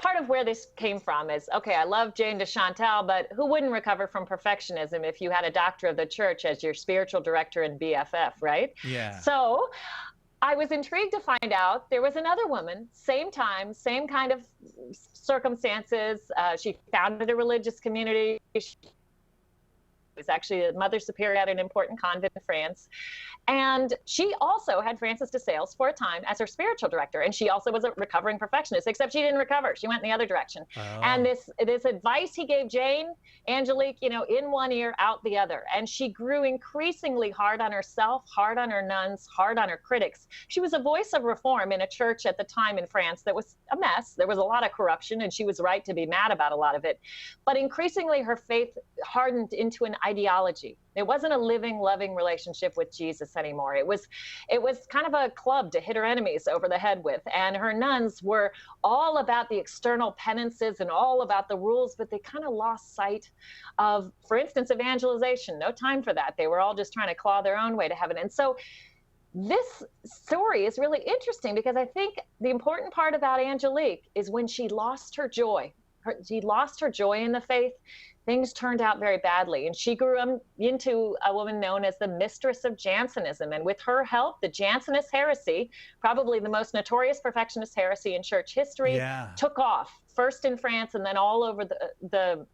part of where this came from is, okay, I love Jane de Chantal, but who wouldn't recover from perfectionism if you had a doctor of the church as your spiritual director and BFF, right? Yeah. So I was intrigued to find out there was another woman, same time, same kind of circumstances. She founded a religious community. She was actually a mother superior at an important convent in France. And she also had Francis de Sales for a time as her spiritual director. And she also was a recovering perfectionist, except she didn't recover. She went in the other direction. And Oh. this advice he gave Jane, Angelique, in one ear, out the other. And she grew increasingly hard on herself, hard on her nuns, hard on her critics. She was a voice of reform in a church at the time in France that was a mess. There was a lot of corruption, and she was right to be mad about a lot of it. But increasingly, her faith hardened into an ideology. It wasn't a living, loving relationship with Jesus anymore. It was kind of a club to hit her enemies over the head with. And her nuns were all about the external penances and all about the rules, but they kind of lost sight of, for instance, evangelization. No time for that. They were all just trying to claw their own way to heaven. And so this story is really interesting because I think the important part about Angelique is when she lost her joy. She lost her joy in the faith. Things turned out very badly. And she grew into a woman known as the mistress of Jansenism. And with her help, the Jansenist heresy, probably the most notorious perfectionist heresy in church history, took off, first in France and then all over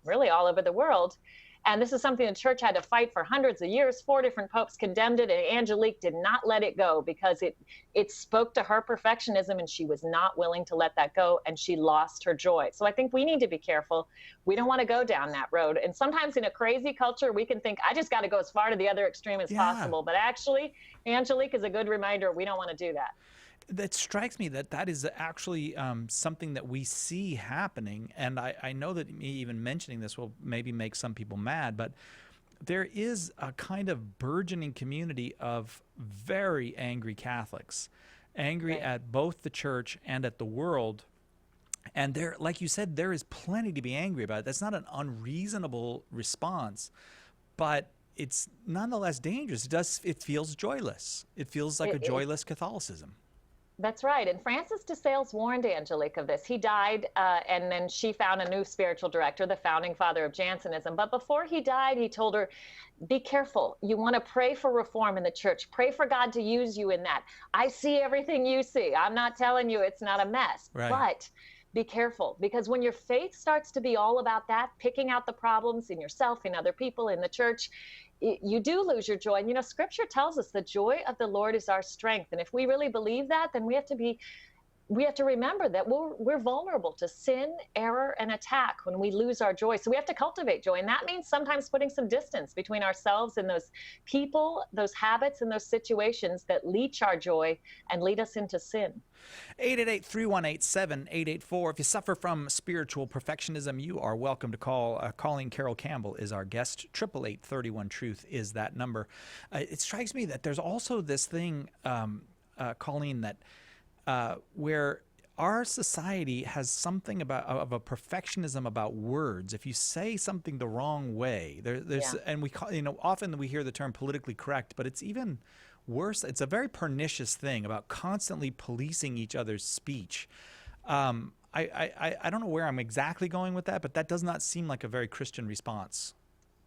really all over the world. And this is something the church had to fight for hundreds of years. 4 different popes condemned it, and Angelique did not let it go because it spoke to her perfectionism, and she was not willing to let that go, and she lost her joy. So I think we need to be careful. We don't want to go down that road. And sometimes in a crazy culture, we can think, I just got to go as far to the other extreme as possible. But actually, Angelique is a good reminder we don't want to do that. That strikes me that is actually something that we see happening. And I know that me even mentioning this will maybe make some people mad, but there is a kind of burgeoning community of very angry Catholics, angry at both the church and at the world. And there, like you said, there is plenty to be angry about. That's not an unreasonable response, but it's nonetheless dangerous. It feels joyless. It feels like a joyless Catholicism. That's right. And Francis de Sales warned Angelique of this. He died, and then she found a new spiritual director, the founding father of Jansenism. But before he died, he told her, be careful. You want to pray for reform in the church. Pray for God to use you in that. I see everything you see. I'm not telling you it's not a mess. Right. But be careful, because when your faith starts to be all about that, picking out the problems in yourself, in other people, in the church, you do lose your joy. And, Scripture tells us the joy of the Lord is our strength. And if we really believe that, then we have to remember that we're vulnerable to sin, error, and attack when we lose our joy. So we have to cultivate joy. And that means sometimes putting some distance between ourselves and those people, those habits, and those situations that leech our joy and lead us into sin. 888-318-7884. If you suffer from spiritual perfectionism, you are welcome to call. Calling Carol Campbell is our guest. 888-31-TRUTH is that number. It strikes me that there's also this thing, Colleen, that where our society has something of a perfectionism about words. If you say something the wrong way, and we call, often we hear the term politically correct, but it's even worse. It's a very pernicious thing about constantly policing each other's speech. I don't know where I'm exactly going with that, but that does not seem like a very Christian response.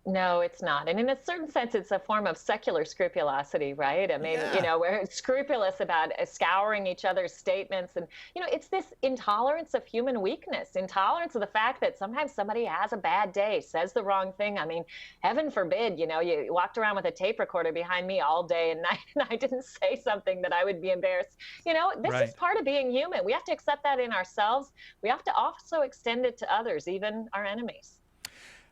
No, it's not. And in a certain sense, it's a form of secular scrupulosity, right? I mean, we're scrupulous about scouring each other's statements. And, it's this intolerance of human weakness, intolerance of the fact that sometimes somebody has a bad day, says the wrong thing. I mean, heaven forbid, you walked around with a tape recorder behind me all day and night, and I didn't say something that I would be embarrassed. This is part of being human. We have to accept that in ourselves. We have to also extend it to others, even our enemies.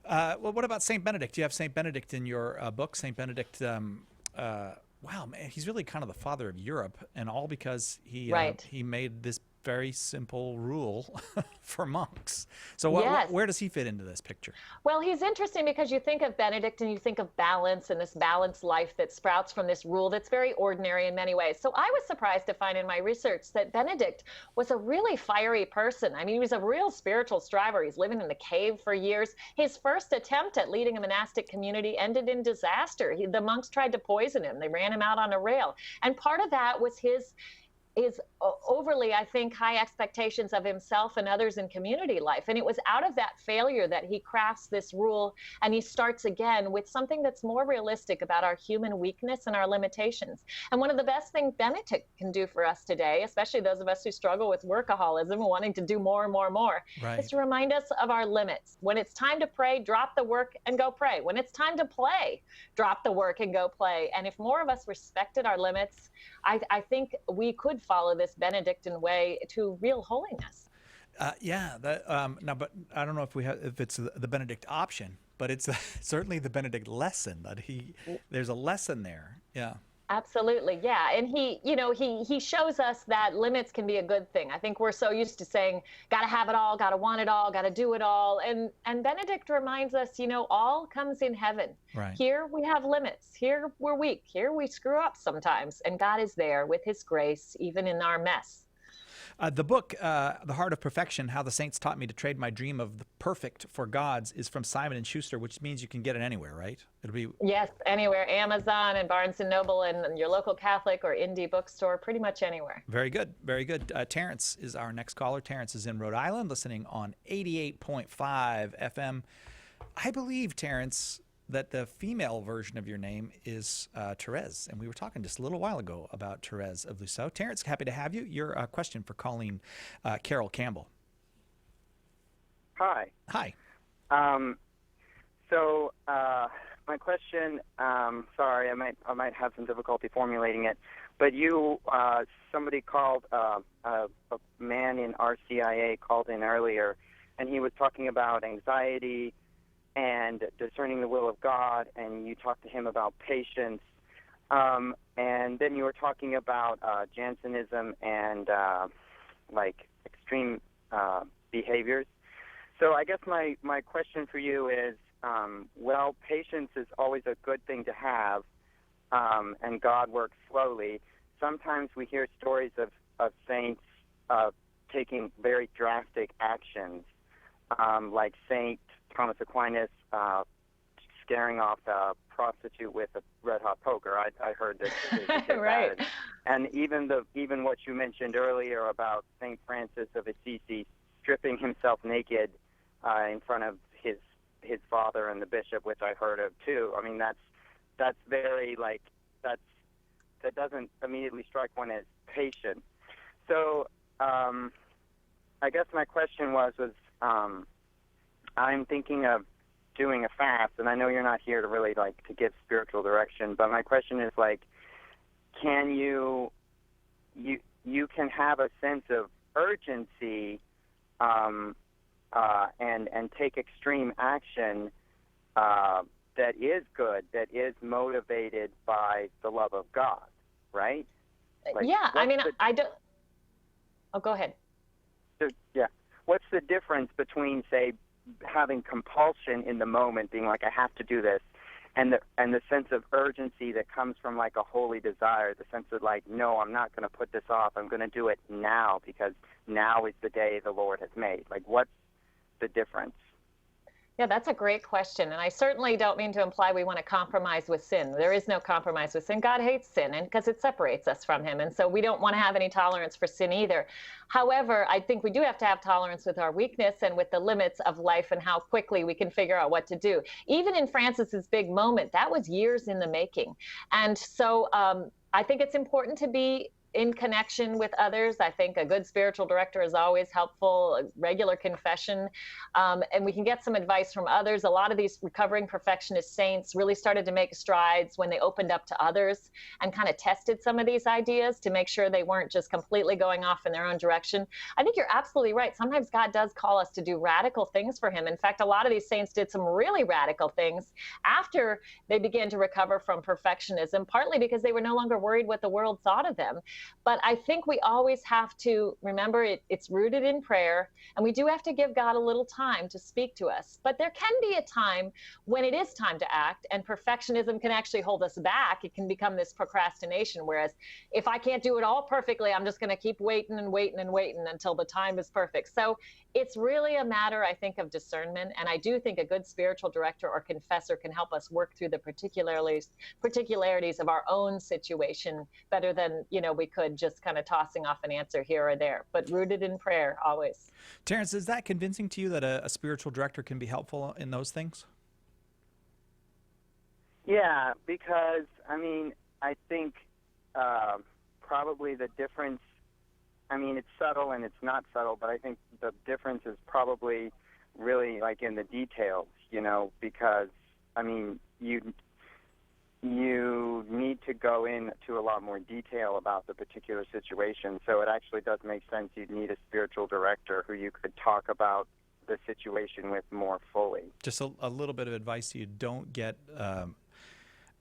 Well, what about St. Benedict? You have St. Benedict in your book. St. Benedict, wow, man, he's really kind of the father of Europe, and all because he made this very simple rule for monks. So where does he fit into this picture? Well, he's interesting because you think of Benedict and you think of balance and this balanced life that sprouts from this rule that's very ordinary in many ways. So I was surprised to find in my research that Benedict was a really fiery person. I mean, he was a real spiritual striver. He's living in the cave for years. His first attempt at leading a monastic community ended in disaster. The monks tried to poison him. They ran him out on a rail. And part of that was his is overly, I think, high expectations of himself and others in community life. And it was out of that failure that he crafts this rule, and he starts again with something that's more realistic about our human weakness and our limitations. And one of the best things Benedict can do for us today, especially those of us who struggle with workaholism and wanting to do more and more and more, is to remind us of our limits. When it's time to pray, drop the work and go pray. When it's time to play, drop the work and go play. And if more of us respected our limits, I think we could follow this Benedictine way to real holiness. Yeah, now, but I don't know if it's the Benedict option, but it's certainly the Benedict lesson that there's a lesson there. Yeah. Absolutely. Yeah. And he shows us that limits can be a good thing. I think we're so used to saying, got to have it all, got to want it all, got to do it all. And Benedict reminds us, all comes in heaven. Right. Here we have limits. Here we're weak. Here we screw up sometimes. And God is there with his grace, even in our mess. The book, The Heart of Perfection, How the Saints Taught Me to Trade My Dream of the Perfect for God's, is from Simon & Schuster, which means you can get it anywhere, right? It'll be... Yes, anywhere. Amazon and Barnes & Noble and your local Catholic or indie bookstore, pretty much anywhere. Very good. Very good. Terrence is our next caller. Terrence is in Rhode Island, listening on 88.5 FM. I believe, Terrence, that the female version of your name is Therese, and we were talking just a little while ago about Therese of Lisieux. Terrence, happy to have you. Your question for Colleen Carroll Campbell. Hi. Hi. So my question, sorry, I might have some difficulty formulating it, but somebody called, a man in RCIA called in earlier, and he was talking about anxiety and discerning the will of God, and you talked to him about patience, and then you were talking about Jansenism and extreme behaviors. So I guess my question for you is, patience is always a good thing to have, and God works slowly. Sometimes we hear stories of saints taking very drastic actions, like Saint Thomas Aquinas scaring off a prostitute with a red-hot poker. I heard that he did right. that. And even what you mentioned earlier about Saint Francis of Assisi stripping himself naked in front of his father and the bishop, which I heard of too. I mean, that's very that doesn't immediately strike one as patient. So I guess my question was I'm thinking of doing a fast, and I know you're not here to really to give spiritual direction, but my question is can you can have a sense of urgency and take extreme action that is good, that is motivated by the love of God, right? Yeah, I mean, I don't. Oh, go ahead. So, yeah, what's the difference between, say, having compulsion in the moment, being I have to do this, and the sense of urgency that comes from a holy desire, the sense of no, I'm not going to put this off, I'm going to do it now because now is the day the Lord has made. What's the difference? Yeah, that's a great question. And I certainly don't mean to imply we want to compromise with sin. There is no compromise with sin. God hates sin, and because it separates us from him. And so we don't want to have any tolerance for sin either. However, I think we do have to have tolerance with our weakness and with the limits of life and how quickly we can figure out what to do. Even in Francis's big moment, that was years in the making. And so I think it's important to be in connection with others. I think a good spiritual director is always helpful, a regular confession, and we can get some advice from others. A lot of these recovering perfectionist saints really started to make strides when they opened up to others and kind of tested some of these ideas to make sure they weren't just completely going off in their own direction. I think you're absolutely right. Sometimes God does call us to do radical things for him. In fact, a lot of these saints did some really radical things after they began to recover from perfectionism, partly because they were no longer worried what the world thought of them. But I think we always have to remember it's rooted in prayer, and we do have to give God a little time to speak to us. But there can be a time when it is time to act, and perfectionism can actually hold us back. It can become this procrastination, whereas if I can't do it all perfectly, I'm just going to keep waiting and waiting and waiting until the time is perfect. So it's really a matter, I think, of discernment. And I do think a good spiritual director or confessor can help us work through the particularities of our own situation better than, we could just kind of tossing off an answer here or there, but rooted in prayer always. Terrence, is that convincing to you that a spiritual director can be helpful in those things? Yeah, because, I think probably the difference, it's subtle and it's not subtle, but I think the difference is probably really like in the details, because, you need to go into a lot more detail about the particular situation. So it actually does make sense you'd need a spiritual director who you could talk about the situation with more fully. Just a little bit of advice to you: don't get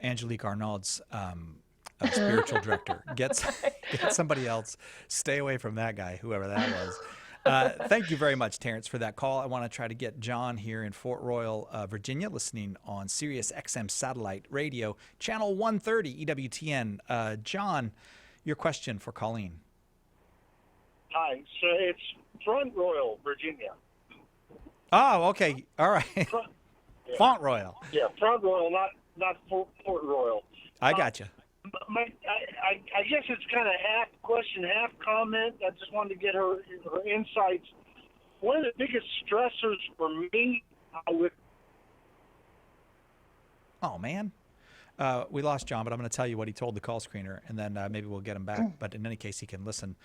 Angelique Arnaud's spiritual director. Get somebody else. Stay away from that guy, whoever that was. Thank you very much, Terrence, for that call. I want to try to get John here in Fort Royal, Virginia, listening on Sirius XM Satellite Radio, Channel 130 EWTN. John, your question for Colleen. Hi, so it's Front Royal, Virginia. Oh, okay. All right. Yeah. Font Royal. Yeah, Front Royal, not Port Royal. I gotcha. I guess it's kind of half question, half comment. I just wanted to get her insights. One of the biggest stressors for me with... Oh, man. We lost John, but I'm going to tell you what he told the call screener, and then maybe we'll get him back. But in any case, he can listen.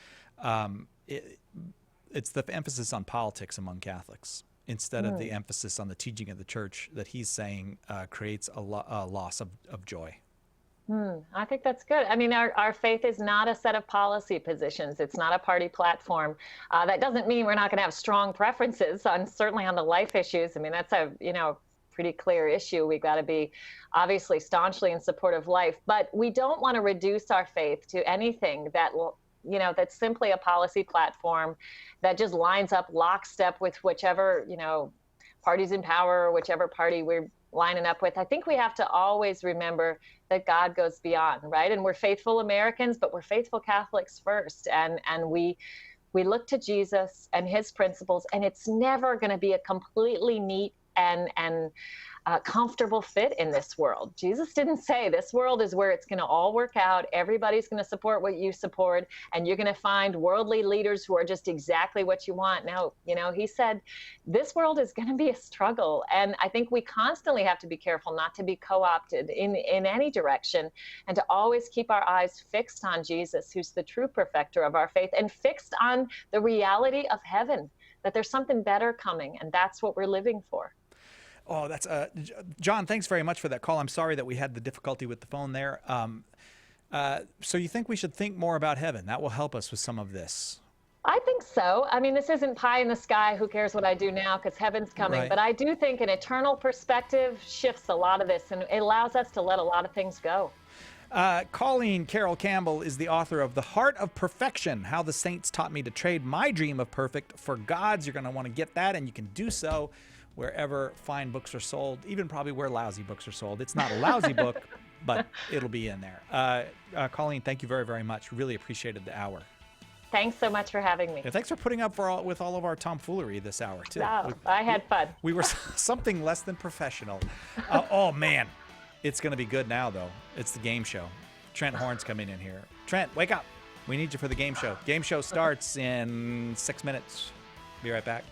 It's the emphasis on politics among Catholics instead of the emphasis on the teaching of the church that he's saying creates a loss of joy. I think that's good. Our faith is not a set of policy positions. It's not a party platform. That doesn't mean we're not going to have strong preferences certainly on the life issues. That's a, pretty clear issue. We've got to be obviously staunchly in support of life, but we don't want to reduce our faith to anything that will, that's simply a policy platform that just lines up lockstep with whichever, party's in power or whichever party we're lining up with. I think we have to always remember that God goes beyond, right? And we're faithful Americans, but we're faithful Catholics first. And we look to Jesus and his principles, and it's never going to be a completely neat and comfortable fit in this world. Jesus didn't say this world is where it's going to all work out. Everybody's going to support what you support, and you're going to find worldly leaders who are just exactly what you want. No, he said this world is going to be a struggle. And I think we constantly have to be careful not to be co-opted in any direction, and to always keep our eyes fixed on Jesus, who's the true perfecter of our faith, and fixed on the reality of heaven, that there's something better coming, and that's what we're living for. Oh, that's John, thanks very much for that call. I'm sorry that we had the difficulty with the phone there. So you think we should think more about heaven? That will help us with some of this. I think so. This isn't pie in the sky. Who cares what I do now, because heaven's coming. Right. But I do think an eternal perspective shifts a lot of this, and it allows us to let a lot of things go. Colleen Carroll Campbell is the author of The Heart of Perfection, How the Saints Taught Me to Trade My Dream of Perfect for God's. You're going to want to get that, and you can do so wherever fine books are sold, even probably where lousy books are sold. It's not a lousy book, but it'll be in there. Colleen, thank you very, very much. Really appreciated the hour. Thanks so much for having me. And thanks for putting up with all of our tomfoolery this hour, too. Oh, I had fun. We were something less than professional. Oh, man. It's going to be good now, though. It's the game show. Trent Horn's coming in here. Trent, wake up. We need you for the game show. Game show starts in 6 minutes. Be right back.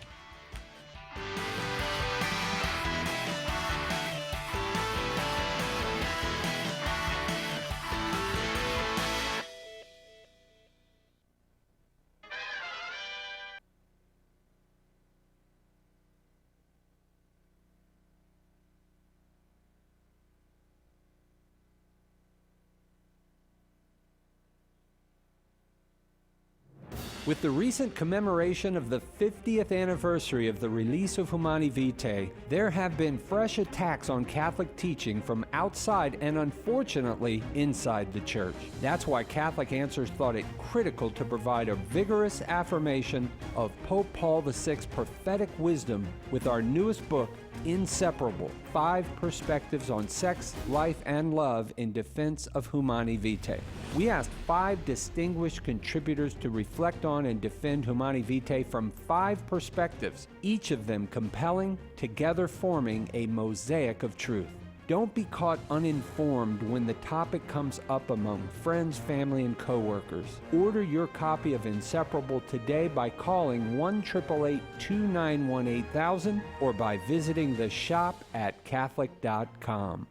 With the recent commemoration of the 50th anniversary of the release of Humani Vitae, there have been fresh attacks on Catholic teaching from outside and unfortunately inside the Church. That's why Catholic Answers thought it critical to provide a vigorous affirmation of Pope Paul VI's prophetic wisdom with our newest book, Inseparable: 5 Perspectives on Sex, Life, and Love in Defense of Humani Vitae. We asked 5 distinguished contributors to reflect on and defend Humani Vitae from 5 perspectives, each of them compelling, together forming a mosaic of truth. Don't be caught uninformed when the topic comes up among friends, family, and coworkers. Order your copy of Inseparable today by calling 1-888-291-8000 or by visiting the shop at Catholic.com.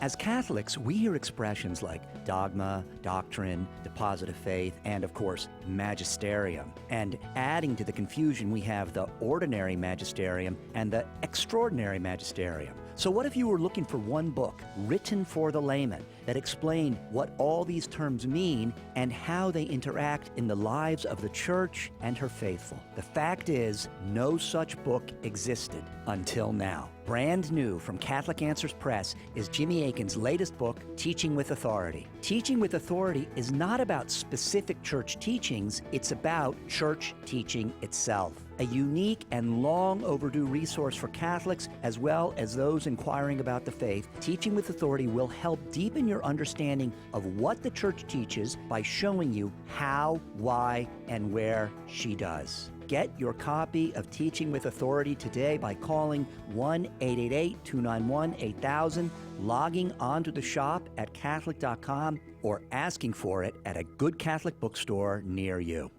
As Catholics, we hear expressions like dogma, doctrine, deposit of faith, and of course, magisterium. And adding to the confusion, we have the ordinary magisterium and the extraordinary magisterium. So what if you were looking for one book written for the layman that explained what all these terms mean and how they interact in the lives of the Church and her faithful? The fact is, no such book existed until now. Brand new from Catholic Answers Press is Jimmy Akin's latest book, Teaching with Authority. Teaching with Authority is not about specific church teachings, it's about church teaching itself. A unique and long overdue resource for Catholics as well as those inquiring about the faith, Teaching with Authority will help deepen your understanding of what the Church teaches by showing you how, why, and where she does. Get your copy of Teaching with Authority today by calling 1-888-291-8000, logging onto the shop at Catholic.com, or asking for it at a good Catholic bookstore near you.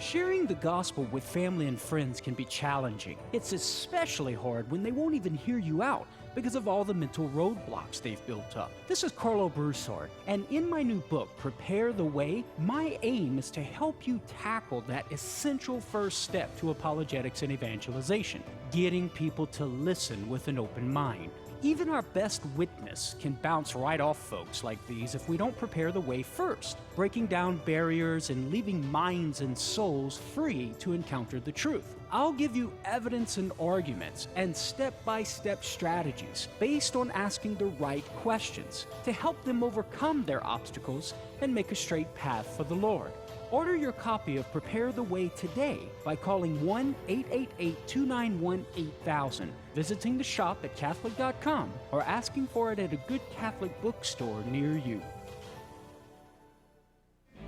Sharing the gospel with family and friends can be challenging. It's especially hard when they won't even hear you out because of all the mental roadblocks they've built up. This is Carlo Broussard, and in my new book, Prepare the Way, my aim is to help you tackle that essential first step to apologetics and evangelization, getting people to listen with an open mind. Even our best witness can bounce right off folks like these if we don't prepare the way first, breaking down barriers and leaving minds and souls free to encounter the truth. I'll give you evidence and arguments and step-by-step strategies based on asking the right questions to help them overcome their obstacles and make a straight path for the Lord. Order your copy of Prepare the Way today by calling 1-888-291-8000, visiting the shop at Catholic.com, or asking for it at a good Catholic bookstore near you.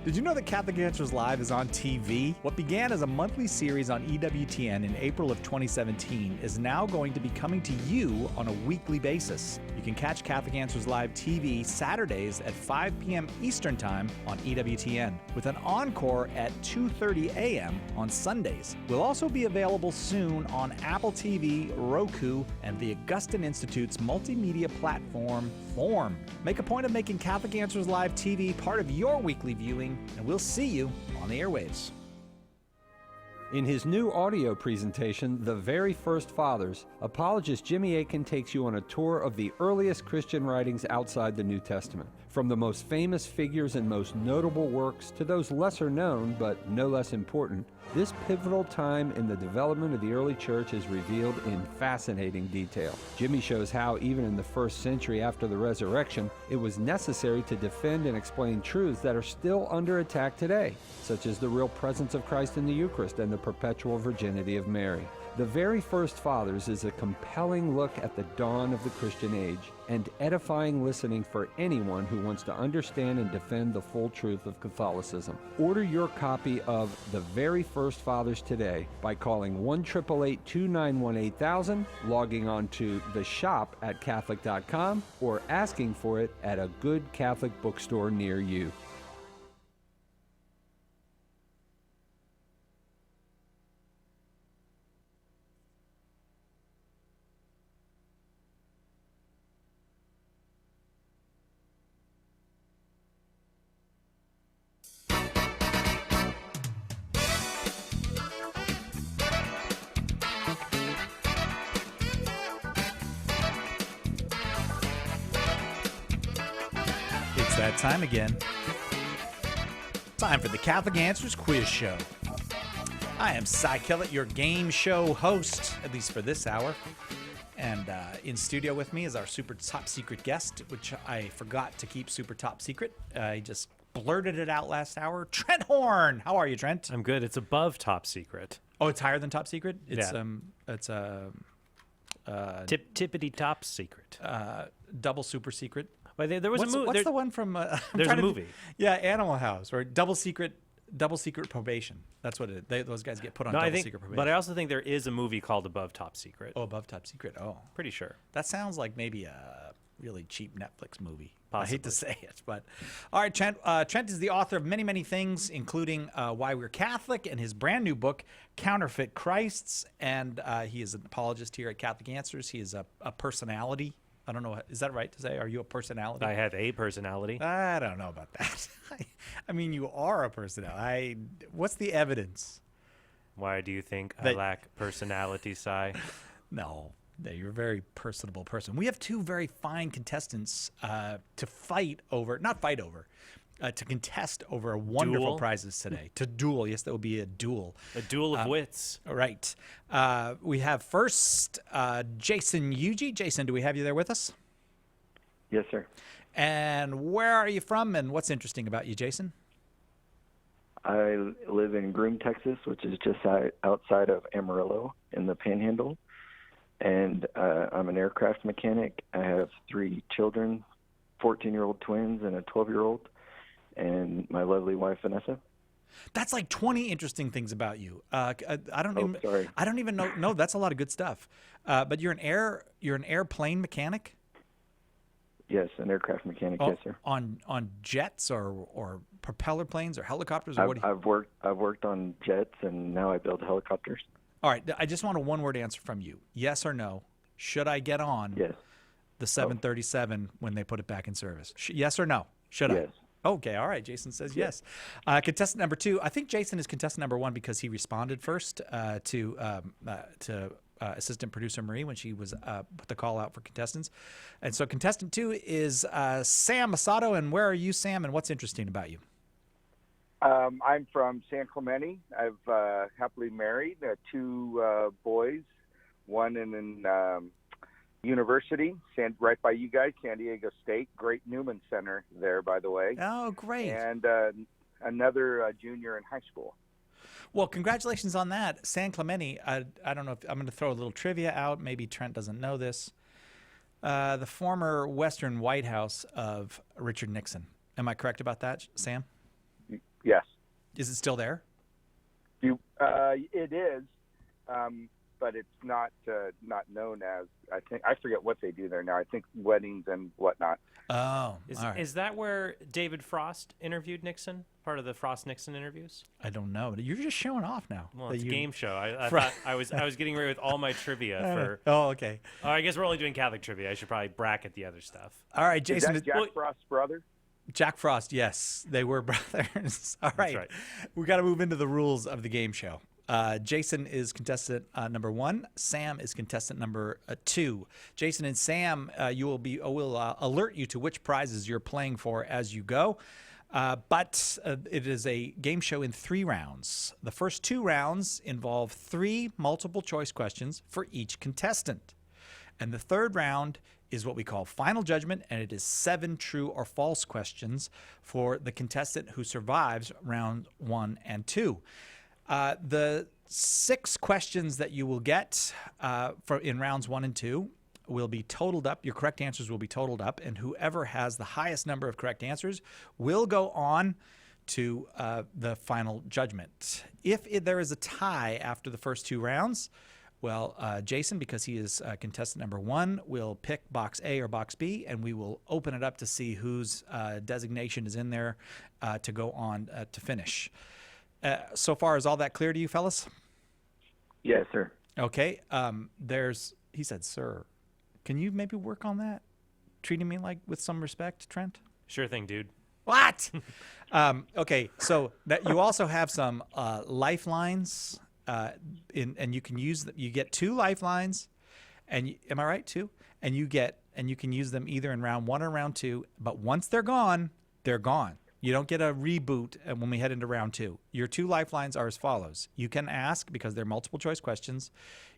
Did you know that Catholic Answers Live is on TV? What began as a monthly series on EWTN in April of 2017 is now going to be coming to you on a weekly basis. You can catch Catholic Answers Live TV Saturdays at 5 p.m. Eastern Time on EWTN, with an encore at 2:30 a.m. on Sundays. We'll also be available soon on Apple TV, Roku, and the Augustine Institute's multimedia platform, Form. Make a point of making Catholic Answers Live TV part of your weekly viewing, and we'll see you on the airwaves. In his new audio presentation, The Very First Fathers, apologist Jimmy Akin takes you on a tour of the earliest Christian writings outside the New Testament. From the most famous figures and most notable works to those lesser known but no less important, this pivotal time in the development of the early church is revealed in fascinating detail. Jimmy shows how, even in the first century after the resurrection, it was necessary to defend and explain truths that are still under attack today, such as the real presence of Christ in the Eucharist and the perpetual virginity of Mary. The Very First Fathers is a compelling look at the dawn of the Christian age and edifying listening for anyone who wants to understand and defend the full truth of Catholicism. Order your copy of The Very First Fathers today by calling 1-888-291-8000, logging on to the shop at Catholic.com, or asking for it at a good Catholic bookstore near you. That time again. Time for the Catholic Answers Quiz Show. I am Cy Kellett, your game show host, at least for this hour. And in studio with me is our super top secret guest, which I forgot to keep super top secret. He just blurted it out last hour. Trent Horn, how are you, Trent? I'm good. It's above top secret. Oh, it's higher than top secret. It's Tippity top secret. double super secret. Well, there was a movie. What's the one from? There's a movie. Yeah, Animal House, or double secret probation. That's what it is. Those guys get put on double secret probation. But I also think there is a movie called Above Top Secret. Oh, above top secret. Oh, Pretty sure. that sounds like maybe a really cheap Netflix movie. Possibly. I hate to say it, but all right. Trent. Trent is the author of many things, including Why We're Catholic and his brand new book, Counterfeit Christs. And he is an apologist here at Catholic Answers. He is a personality. I don't know. Is that right to say? Are you a personality? I have a personality. I don't know about that. I mean, you are a personality. What's the evidence? Why do you think I That- lack personality, Cy? No, you're a very personable person. We have two very fine contestants to contest over wonderful Duel? prizes today. To duel. Yes, that will be a duel. A duel of wits. All right. We have first Jason Yuji. Jason, do we have you there with us? Yes, sir. And where are you from, and what's interesting about you, Jason? I live in Groom, Texas, which is just outside of Amarillo in the Panhandle. And I'm an aircraft mechanic. I have 3 children, 14-year-old twins and a 12-year-old, and my lovely wife, Vanessa. That's like 20 interesting things about you. I don't even. Sorry. I don't even know. No, that's a lot of good stuff. But you're an airplane mechanic. Yes, an aircraft mechanic. Yes, sir. On jets or propeller planes or helicopters or what? I've worked on jets, and now I build helicopters. All right. I just want a one-word answer from you. Yes or no? Should I get on Yes. the 737 when they put it back in service? Yes or no? Should I? Yes. Okay, all right. Jason says yes. Contestant number 2. I think Jason is contestant number 1 because he responded first to assistant producer Marie when she was put the call out for contestants. And so contestant 2 is Sam Masato. And where are you, Sam? And what's interesting about you? I'm from San Clemente. I've happily married 2 boys, one in university, right by you guys, San Diego State. Great Newman Center there, by the way. Oh, great. And another junior in high school. Well, congratulations on that. San Clemente, I don't know if I'm going to throw a little trivia out. Maybe Trent doesn't know this. The former Western White House of Richard Nixon. Am I correct about that, Sam? Yes. Is it still there? It is, but it's not known as. I forget what they do there now. I think weddings and whatnot. Oh, all right. Is that where David Frost interviewed Nixon? Part of the Frost-Nixon interviews? I don't know. You're just showing off now. Well, it's a game show. I Fro- thought I was getting ready with all my trivia for. Oh, okay. Oh, I guess we're only doing Catholic trivia. I should probably bracket the other stuff. All right, Jason. Is that Jack Frost's brother? Jack Frost, yes. They were brothers. All right. right. We got to move into the rules of the game show. Jason is contestant number 1. Sam is contestant number 2. Jason and Sam, will alert you to which prizes you're playing for as you go. But it is a game show in 3 rounds. The first 2 rounds involve 3 multiple choice questions for each contestant. And the third round is what we call Final Judgment, and it is 7 true or false questions for the contestant who survives round 1 and 2. The 6 questions that you will get in rounds 1 and 2 will be totaled up. Your correct answers will be totaled up, and whoever has the highest number of correct answers will go on to the final judgment. If there is a tie after the first 2 rounds, well, Jason, because he is contestant number 1, will pick box A or box B, and we will open it up to see whose designation is in there to go on to finish. So far, is all that clear to you, fellas? Yes, sir. Okay. He said, sir. Can you maybe work on that? Treating me with some respect, Trent? Sure thing, dude. What? Okay, so you also have some lifelines, and you can use them. You get 2 lifelines, and am I right? 2, and you can use them either in round 1 or round 2. But once they're gone, they're gone. You don't get a reboot when we head into round 2. Your 2 lifelines are as follows. You can ask, because they're multiple choice questions,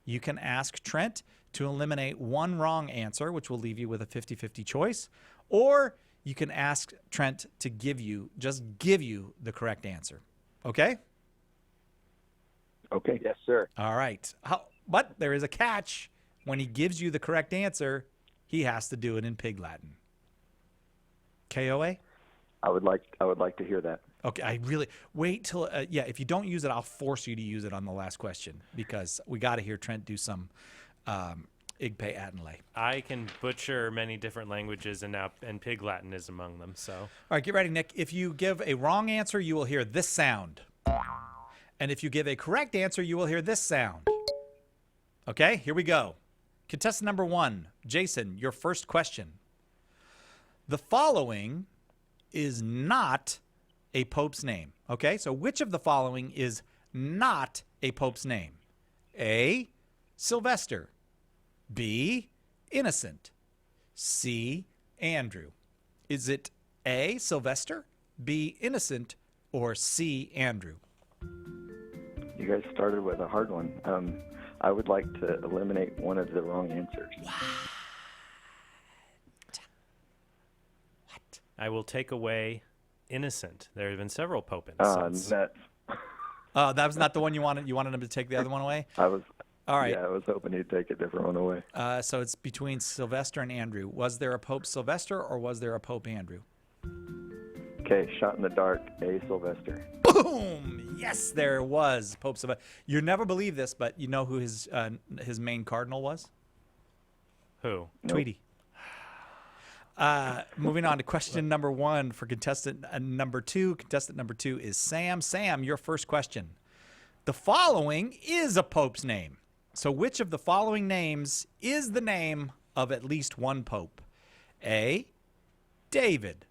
you can ask Trent to eliminate 1 wrong answer, which will leave you with a 50-50 choice, or you can ask Trent to give you the correct answer. Okay? Okay. Yes, sir. All right. But there is a catch. When he gives you the correct answer, he has to do it in Pig Latin. KOA? I would like to hear that. Okay, I really wait till if you don't use it, I'll force you to use it on the last question because we got to hear Trent do some Igpe Atenle. I can butcher many different languages, and Pig Latin is among them. So, all right, get ready, Nick. If you give a wrong answer, you will hear this sound, and if you give a correct answer, you will hear this sound. Okay, here we go. Contestant number 1, Jason, your first question. The following is not a pope's name. Okay, so which of the following is not a pope's name? A, Sylvester. B, Innocent. C, Andrew. Is it A, Sylvester, B, Innocent, or C, Andrew? You guys started with a hard one. I would like to eliminate one of the wrong answers. What? I will take away Innocent. There have been several Pope Nuts. That was not the one you wanted. You wanted him to take the other one away? I was. All right. Yeah, I was hoping he'd take a different one away. So it's between Sylvester and Andrew. Was there a Pope Sylvester or was there a Pope Andrew? Okay, shot in the dark, A, Sylvester. Boom! Yes, there was Pope Sylvester. You'll never believe this, but you know who his main cardinal was? Who? Nope. Tweety. Moving on to question number 1 for contestant number 2. Contestant number 2 is Sam. Sam, your first question. The following is a pope's name. So which of the following names is the name of at least one pope? A, David.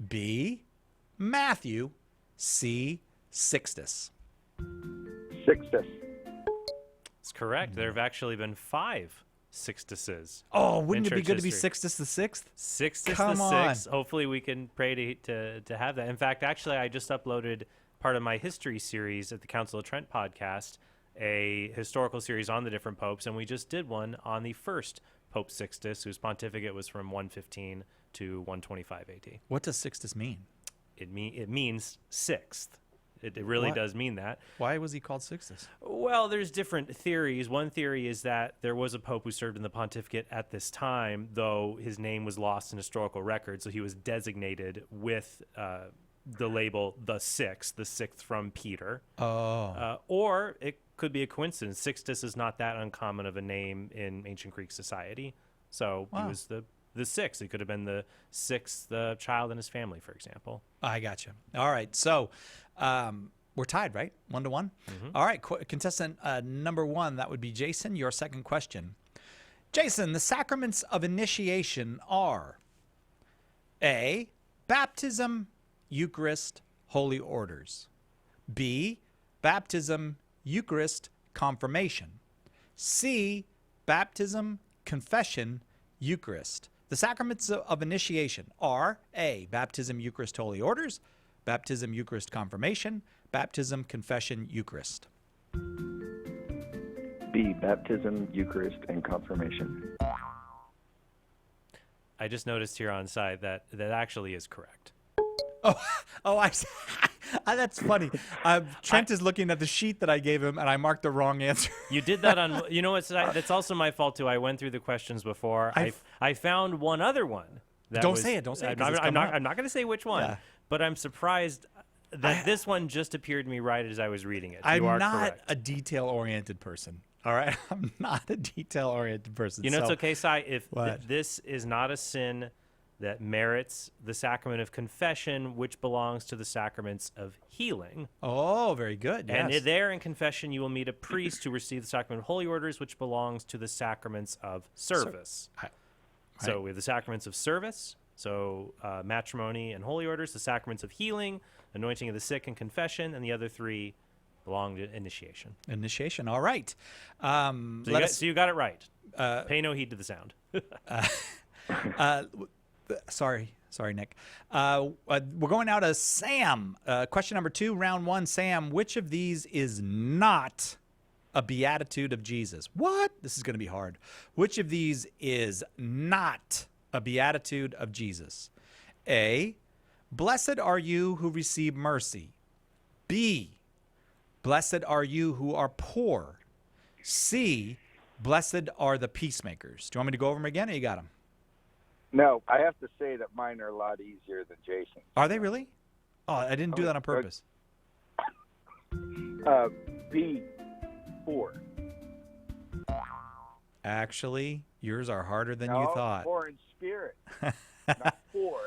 B, Matthew. C, Sixtus. Sixtus. It's correct. There have actually been 5 Sixtuses. Oh, wouldn't in it be church good to be history. Sixtus the Sixth? Sixtus Come the on. Sixth. Hopefully we can pray to have that. In fact, actually, I just uploaded part of my history series at the Council of Trent podcast, a historical series on the different popes, and we just did one on the first Pope Sixtus, whose pontificate was from 115 to 125 AD. What does Sixtus mean? It means sixth. It really What? does mean that. Why was he called Sixtus? Well, there's different theories. One theory is that there was a pope who served in the pontificate at this time, though his name was lost in historical records, so he was designated with the label the sixth from Peter. Oh. Or it could be a coincidence. Sixtus is not that uncommon of a name in ancient Greek society, so he was the sixth. It could have been the sixth child in his family, for example. I got you. All right. So we're tied, right? 1-1. Mm-hmm. All right. Contestant number 1, that would be Jason. Your second question. Jason, the sacraments of initiation are A, baptism, Eucharist, holy orders. B, baptism, Eucharist, confirmation. C, baptism, confession, Eucharist. The sacraments of initiation are A, baptism, Eucharist, holy orders, baptism, Eucharist, confirmation, baptism, confession, Eucharist. B, baptism, Eucharist, and confirmation. I just noticed here on site that actually is correct. That's funny. Trent is looking at the sheet that I gave him, and I marked the wrong answer. You did that on. You know what? That's also my fault too. I went through the questions before. I found one other one. Don't say it. I'm not going to say which one. Yeah. But I'm surprised that this one just appeared to me right as I was reading it. I'm you are not correct. a detail-oriented person. All right, I'm not a detail-oriented person. You know, it's so- okay, Sai. If What? this is not a sin that merits the sacrament of confession, which belongs to the sacraments of healing. Oh, very good. Yes. And there in confession, you will meet a priest who receives the sacrament of holy orders, which belongs to the sacraments of service. So we have the sacraments of service, so matrimony and holy orders, the sacraments of healing, anointing of the sick, and confession, and the other 3 belong to initiation. Initiation. All right. So you got it right. Pay no heed to the sound. Sorry, Nick. We're going now to Sam. Question number 2, round 1. Sam, which of these is not a beatitude of Jesus? What? This is going to be hard. Which of these is not a beatitude of Jesus? A, blessed are you who receive mercy. B, blessed are you who are poor. C, blessed are the peacemakers. Do you want me to go over them again, or you got them? No, I have to say that mine are a lot easier than Jason's. Are they really? Oh, I didn't do that on purpose. B, poor. Actually, yours are harder than No, you thought. poor in spirit, not poor.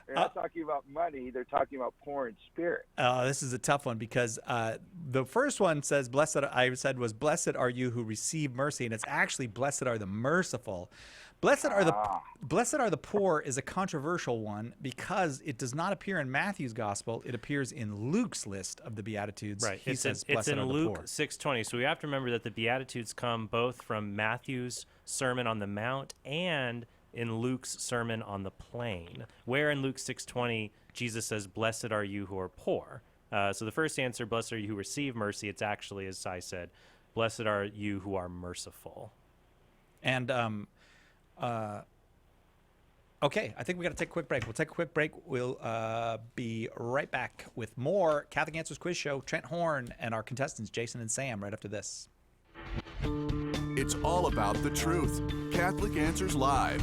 They're not talking about money. They're talking about poor in spirit. This is a tough one because the first one says, blessed are you who receive mercy. And it's actually, blessed are the merciful. Blessed are the poor is a controversial one because it does not appear in Matthew's gospel. It appears in Luke's list of the Beatitudes. Right. He says, it's in are the Luke poor. 6:20. So we have to remember that the Beatitudes come both from Matthew's Sermon on the Mount and in Luke's Sermon on the Plain, where in Luke 6:20, Jesus says, blessed are you who are poor. So the first answer, blessed are you who receive mercy. It's actually, as I said, blessed are you who are merciful. And okay, I think we got to take a quick break. We'll take a quick break. We'll be right back with more Catholic Answers Quiz Show. Trent Horn and our contestants, Jason and Sam, right after this. It's all about the truth. Catholic Answers Live.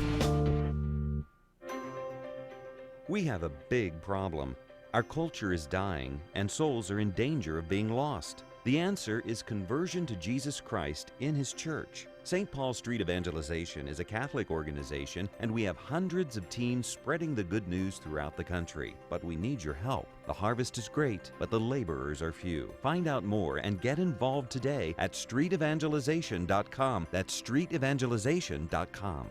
We have a big problem. Our culture is dying, and souls are in danger of being lost. The answer is conversion to Jesus Christ in His church. St. Paul Street Evangelization is a Catholic organization, and we have hundreds of teams spreading the good news throughout the country. But we need your help. The harvest is great, but the laborers are few. Find out more and get involved today at streetevangelization.com. That's streetevangelization.com.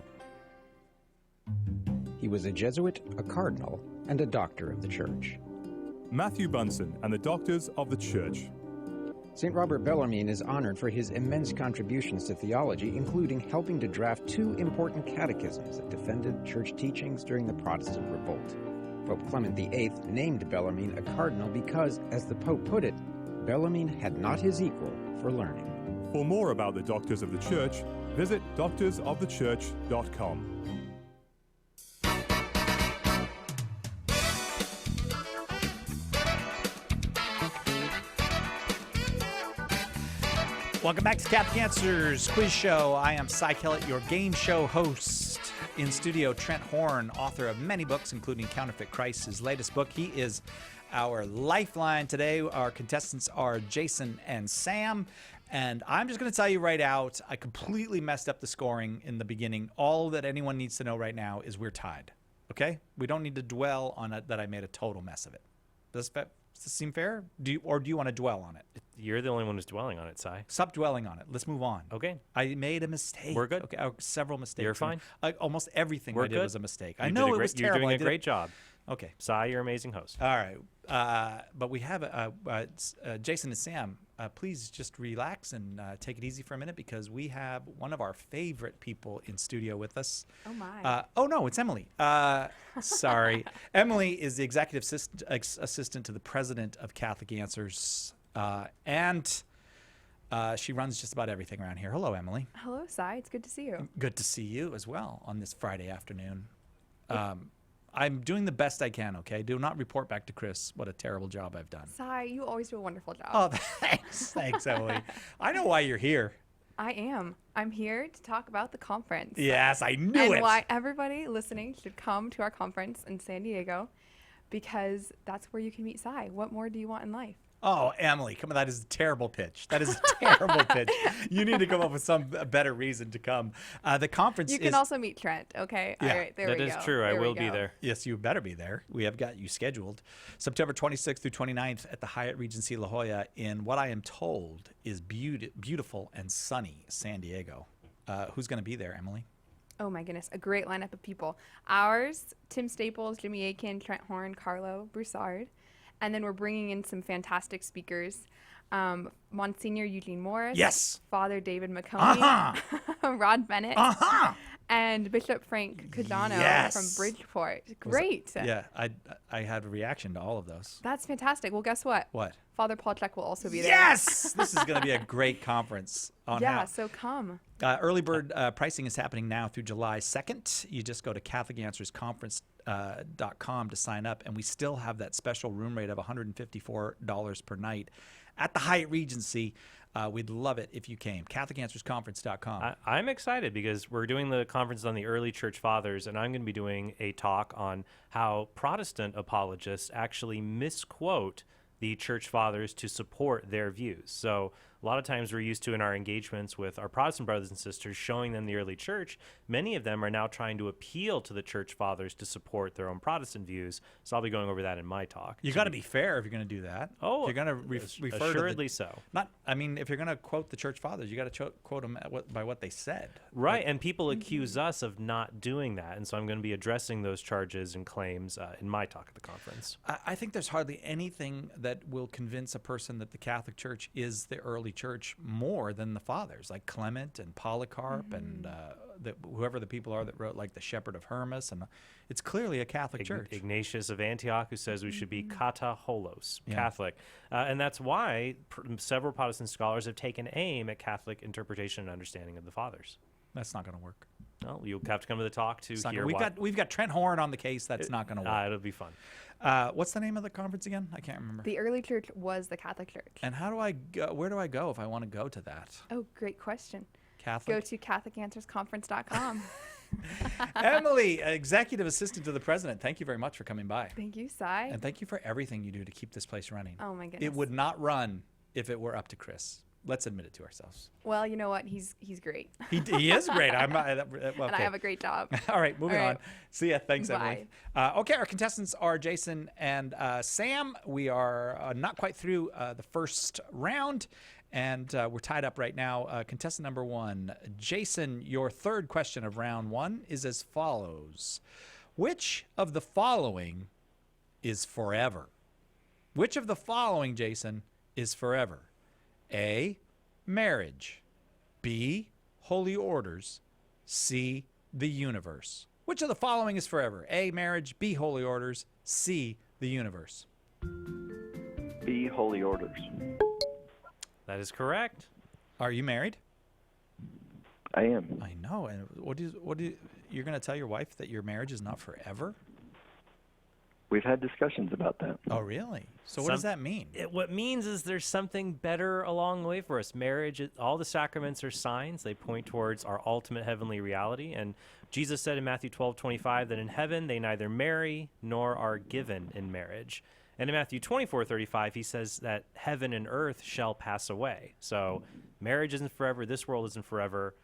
He was a Jesuit, a cardinal, and a doctor of the Church. Matthew Bunson and the Doctors of the Church. St. Robert Bellarmine is honored for his immense contributions to theology, including helping to draft 2 important catechisms that defended church teachings during the Protestant Revolt. Pope Clement VIII named Bellarmine a cardinal because, as the Pope put it, Bellarmine had not his equal for learning. For more about the Doctors of the Church, visit doctorsofthechurch.com. Welcome back to Catholic Answers Quiz Show. I am Cy Kellett, your game show host. In studio, Trent Horn, author of many books, including Counterfeit Christ, his latest book. He is our lifeline today. Our contestants are Jason and Sam. And I'm just going to tell you right out, I completely messed up the scoring in the beginning. All that anyone needs to know right now is we're tied. Okay? We don't need to dwell on it that I made a total mess of it. Does this seem fair? Do you want to dwell on it? You're the only one who's dwelling on it, Cy. Stop dwelling on it. Let's move on. Okay. I made a mistake. We're good. Okay, several mistakes. You're fine. Almost everything We're I did good. was a mistake. You I know it was You're terrible. doing a great job. Okay. Cy, you're an amazing host. All right. But we have Jason and Sam. Please just relax and take it easy for a minute because we have one of our favorite people in studio with us. Oh, my. Oh, no, it's Emily. Sorry. Emily is the executive assistant to the president of Catholic Answers. And she runs just about everything around here. Hello, Emily. Hello, Cy. It's good to see you. Good to see you as well on this Friday afternoon. I'm doing the best I can, okay? Do not report back to Chris what a terrible job I've done. Cy, you always do a wonderful job. Oh, thanks. Thanks, Emily. I know why you're here. I am. I'm here to talk about the conference. Yes, I knew and it. Why everybody listening should come to our conference in San Diego because that's where you can meet Cy. What more do you want in life? Oh, Emily, come on, that is a terrible pitch. That is a terrible pitch. You need to come up with some better reason to come. The conference You can also meet Trent, okay? Yeah, all right, there we go. That is true. I will be there. Yes, you better be there. We have got you scheduled. September 26th through 29th at the Hyatt Regency La Jolla in what I am told is beautiful and sunny San Diego. Who's going to be there, Emily? Oh, my goodness. A great lineup of people. Ours, Tim Staples, Jimmy Akin, Trent Horn, Carlo Broussard. And then we're bringing in some fantastic speakers. Monsignor Eugene Morris. Yes. Father David McConey. Rod Bennett. and Bishop Frank Cajano Yes. from Bridgeport. Great. Yeah, I had a reaction to all of those. That's fantastic. Well, guess what? What? Father Paul Check will also be there. Yes! This is going to be a great conference. Yeah, so come. Early bird pricing is happening now through July 2nd. You just go to CatholicAnswersConference.com to sign up, and we still have that special room rate of $154 per night at the Hyatt Regency. We'd love it if you came. CatholicAnswersConference.com. I'm excited because we're doing the conference on the early church fathers, and I'm going to be doing a talk on how Protestant apologists actually misquote the church fathers to support their views. So a lot of times we're used to in our engagements with our Protestant brothers and sisters showing them the early church. Many of them are now trying to appeal to the church fathers to support their own Protestant views. So I'll be going over that in my talk. You got to be fair if you're going to do that. Oh, if you're going to refer assuredly to so. if you're going to quote the church fathers, you got to quote them by what they said. Right, and people accuse us of not doing that, and so I'm going to be addressing those charges and claims in my talk at the conference. I think there's hardly anything that will convince a person that the Catholic Church is the early church more than the fathers, like Clement and Polycarp and whoever the people are that wrote like the Shepherd of Hermas, and it's clearly a Catholic church. Ignatius of Antioch, who says we should be kata holos, Catholic, and that's why several Protestant scholars have taken aim at Catholic interpretation and understanding of the fathers. That's not going to work. Well, you'll have to come to the talk to hear we've got Trent Horn on the case. That's not going to work. It'll be fun. What's the name of the conference again? I can't remember. The early church was the Catholic Church. And how do I go? Where do I go if I want to go to that? Oh, great question. Catholic? Go to CatholicAnswersConference.com. Emily, Executive Assistant to the President, thank you very much for coming by. Thank you, Cy. And thank you for everything you do to keep this place running. Oh, my goodness. It would not run if it were up to Chris. Let's admit it to ourselves. Well, you know what? He's great. He is great. And I have a great job. All right, moving on. See ya. Thanks, Bye. Emily. Okay, our contestants are Jason and Sam. We are not quite through the first round, and we're tied up right now. Contestant number 1, Jason, your third question of round 1 is as follows. Which of the following is forever? Which of the following, Jason, is forever? A, marriage. B, holy orders. C, the universe. Which of the following is forever? A, marriage. B, holy orders. C, the universe. B, holy orders. That is correct. Are you married? I am. I know. And you're going to tell your wife that your marriage is not forever? We've had discussions about that. Oh, really? So what does that mean? What it means is there's something better along the way for us. Marriage, all the sacraments are signs. They point towards our ultimate heavenly reality. And Jesus said in Matthew 12:25 that in heaven they neither marry nor are given in marriage. And in Matthew 24:35, he says that heaven and earth shall pass away. So marriage isn't forever. This world isn't forever.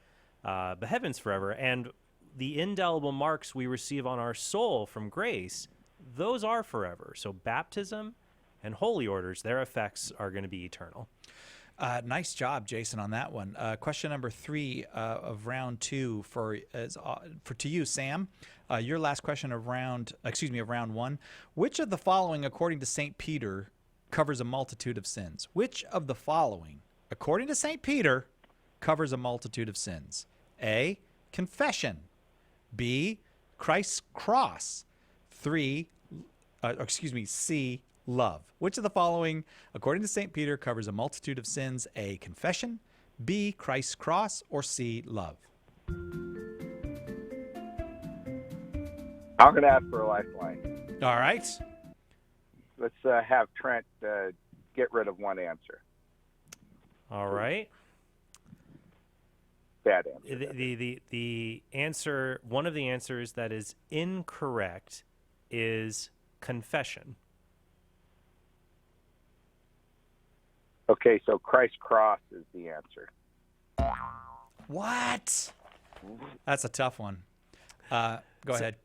But heaven's forever. And the indelible marks we receive on our soul from grace, those are forever. So baptism and holy orders, their effects are going to be eternal. Nice job, Jason, on that one. Question number 3 of round 2 to you, Sam. Your last question of round 1. Which of the following, according to St. Peter, covers a multitude of sins? Which of the following, according to St. Peter, covers a multitude of sins? A, confession. B, Christ's cross. C, love. Which of the following, according to St. Peter, covers a multitude of sins? A, confession. B, Christ's cross. Or C, love. I'm going to ask for a lifeline. All right. Let's have Trent get rid of one answer. All right. Bad answer. The answer, one of the answers that is incorrect is confession. Okay, so Christ's cross is the answer. What? That's a tough one. Go ahead.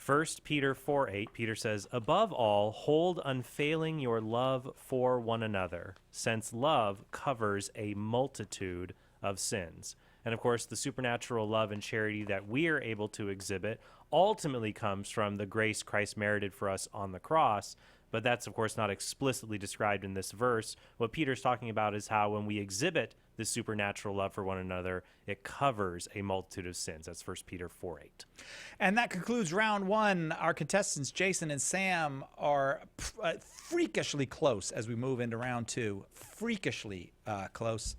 1 Peter 4:8, Peter says, above all, hold unfailing your love for one another, since love covers a multitude of sins. And of course, the supernatural love and charity that we are able to exhibit ultimately comes from the grace Christ merited for us on the cross. But that's, of course, not explicitly described in this verse. What Peter's talking about is how when we exhibit this supernatural love for one another, it covers a multitude of sins. That's 1 Peter 4:8. And that concludes round one. Our contestants, Jason and Sam, are freakishly close as we move into round two. Freakishly close.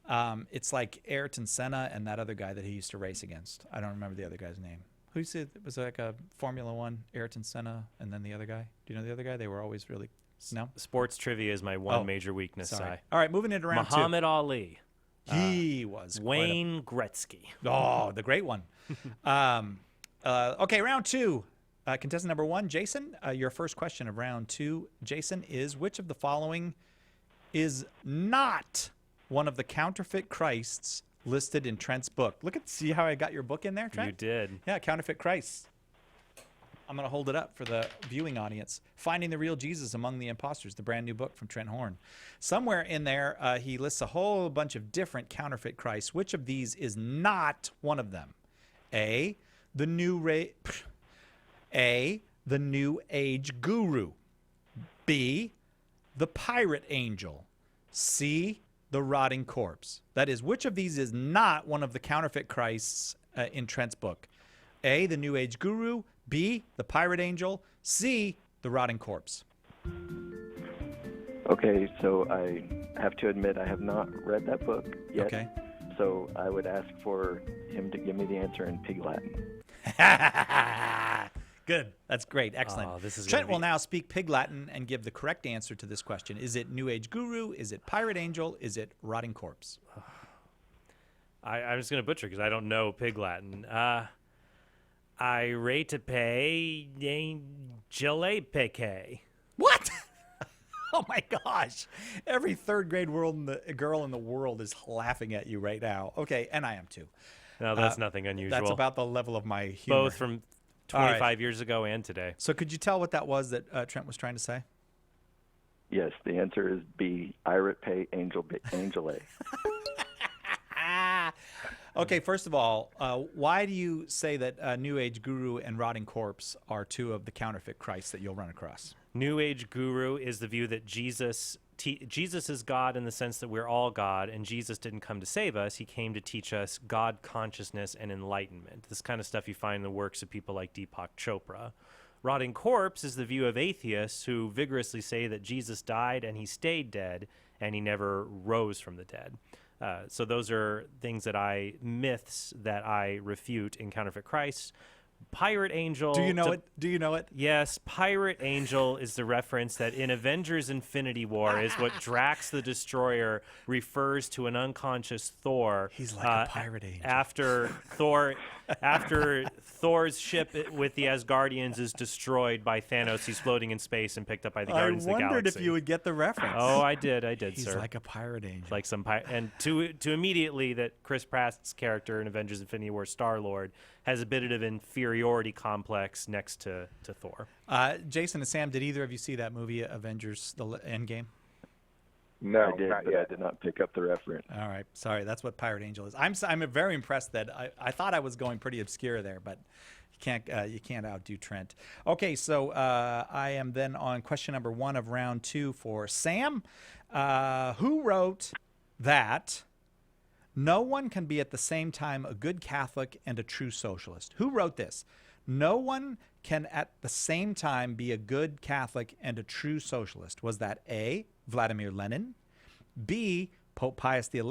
It's like Ayrton Senna and that other guy that he used to race against. I don't remember the other guy's name. Who said it was like a Formula One, Ayrton Senna, and then the other guy? Do you know the other guy? They were always really... No? Sports trivia is my one major weakness. Sorry. All right, moving into round two. Muhammad Ali. He was Wayne Gretzky. Oh, the great one. Okay, round two. Contestant number one, Jason. Your first question of round two, Jason, is which of the following is not one of the counterfeit Christs listed in Trent's book? See how I got your book in there, Trent? You did. Yeah, Counterfeit Christ. I'm going to hold it up for the viewing audience. Finding the Real Jesus Among the Imposters, the brand new book from Trent Horn. Somewhere in there, he lists a whole bunch of different counterfeit Christs. Which of these is not one of them? A, the New Age Guru. B, the Pirate Angel. C, the Rotting Corpse. That is, which of these is not one of the counterfeit Christs in Trent's book? A, the New Age Guru. B, the Pirate Angel. C, the Rotting Corpse. Okay, so I have to admit I have not read that book yet. Okay. So I would ask for him to give me the answer in Pig Latin. Good. That's great. Excellent. Oh, this is Trent will now speak Pig Latin and give the correct answer to this question. Is it New Age Guru? Is it Pirate Angel? Is it Rotting Corpse? I'm just going to butcher because I don't know Pig Latin. I rate to pay Jalapeke. What? Oh my gosh. Every third grade girl in the world is laughing at you right now. Okay, and I am too. No, that's nothing unusual. That's about the level of my humor. Both from 25 years ago and today. So could you tell what that was that Trent was trying to say? Yes, the answer is B, Irate Pay Angel A. Okay, first of all, why do you say that New Age Guru and Rotting Corpse are two of the counterfeit Christs that you'll run across? New Age Guru is the view that Jesus is God in the sense that we're all God, and Jesus didn't come to save us. He came to teach us God consciousness and enlightenment. This kind of stuff you find in the works of people like Deepak Chopra. Rotting Corpse is the view of atheists who vigorously say that Jesus died and he stayed dead and he never rose from the dead. So those are myths that I refute in Counterfeit Christ. Pirate Angel. Do you know it? Do you know it? Yes. Pirate Angel is the reference that in Avengers Infinity War is what Drax the Destroyer refers to an unconscious Thor. He's like a pirate angel. After Thor's ship with the Asgardians is destroyed by Thanos, he's floating in space and picked up by the Guardians of the Galaxy. I wondered if you would get the reference. Oh, I did, He's sir. like a pirate angel. Like some and to immediately that Chris Pratt's character in Avengers Infinity War, Star-Lord, has a bit of an inferiority complex next to Thor. Jason and Sam, did either of you see that movie, Avengers: The Endgame? No, I did, not but yet. I did not pick up the reference. All right, sorry. That's what Pirate Angel is. I'm very impressed that I thought I was going pretty obscure there, but you can't outdo Trent. Okay, so I am then on question number one of round two for Sam. Who wrote that? No one can be at the same time a good Catholic and a true socialist. Who wrote this? No one can at the same time be a good Catholic and a true socialist. Was that A, Vladimir Lenin, B, Pope Pius XI,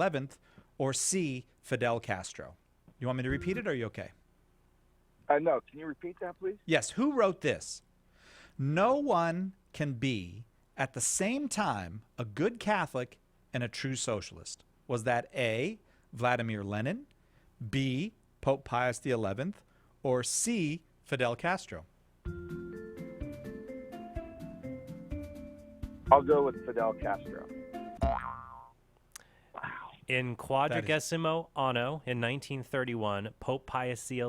or C, Fidel Castro? You want me to repeat it, or are you okay? No, can you repeat that, please? Yes, who wrote this? No one can be at the same time a good Catholic and a true socialist. Was that A, Vladimir Lenin, B, Pope Pius XI, or C, Fidel Castro? I'll go with Fidel Castro. In Quadragesimo Anno in 1931, Pope Pius XI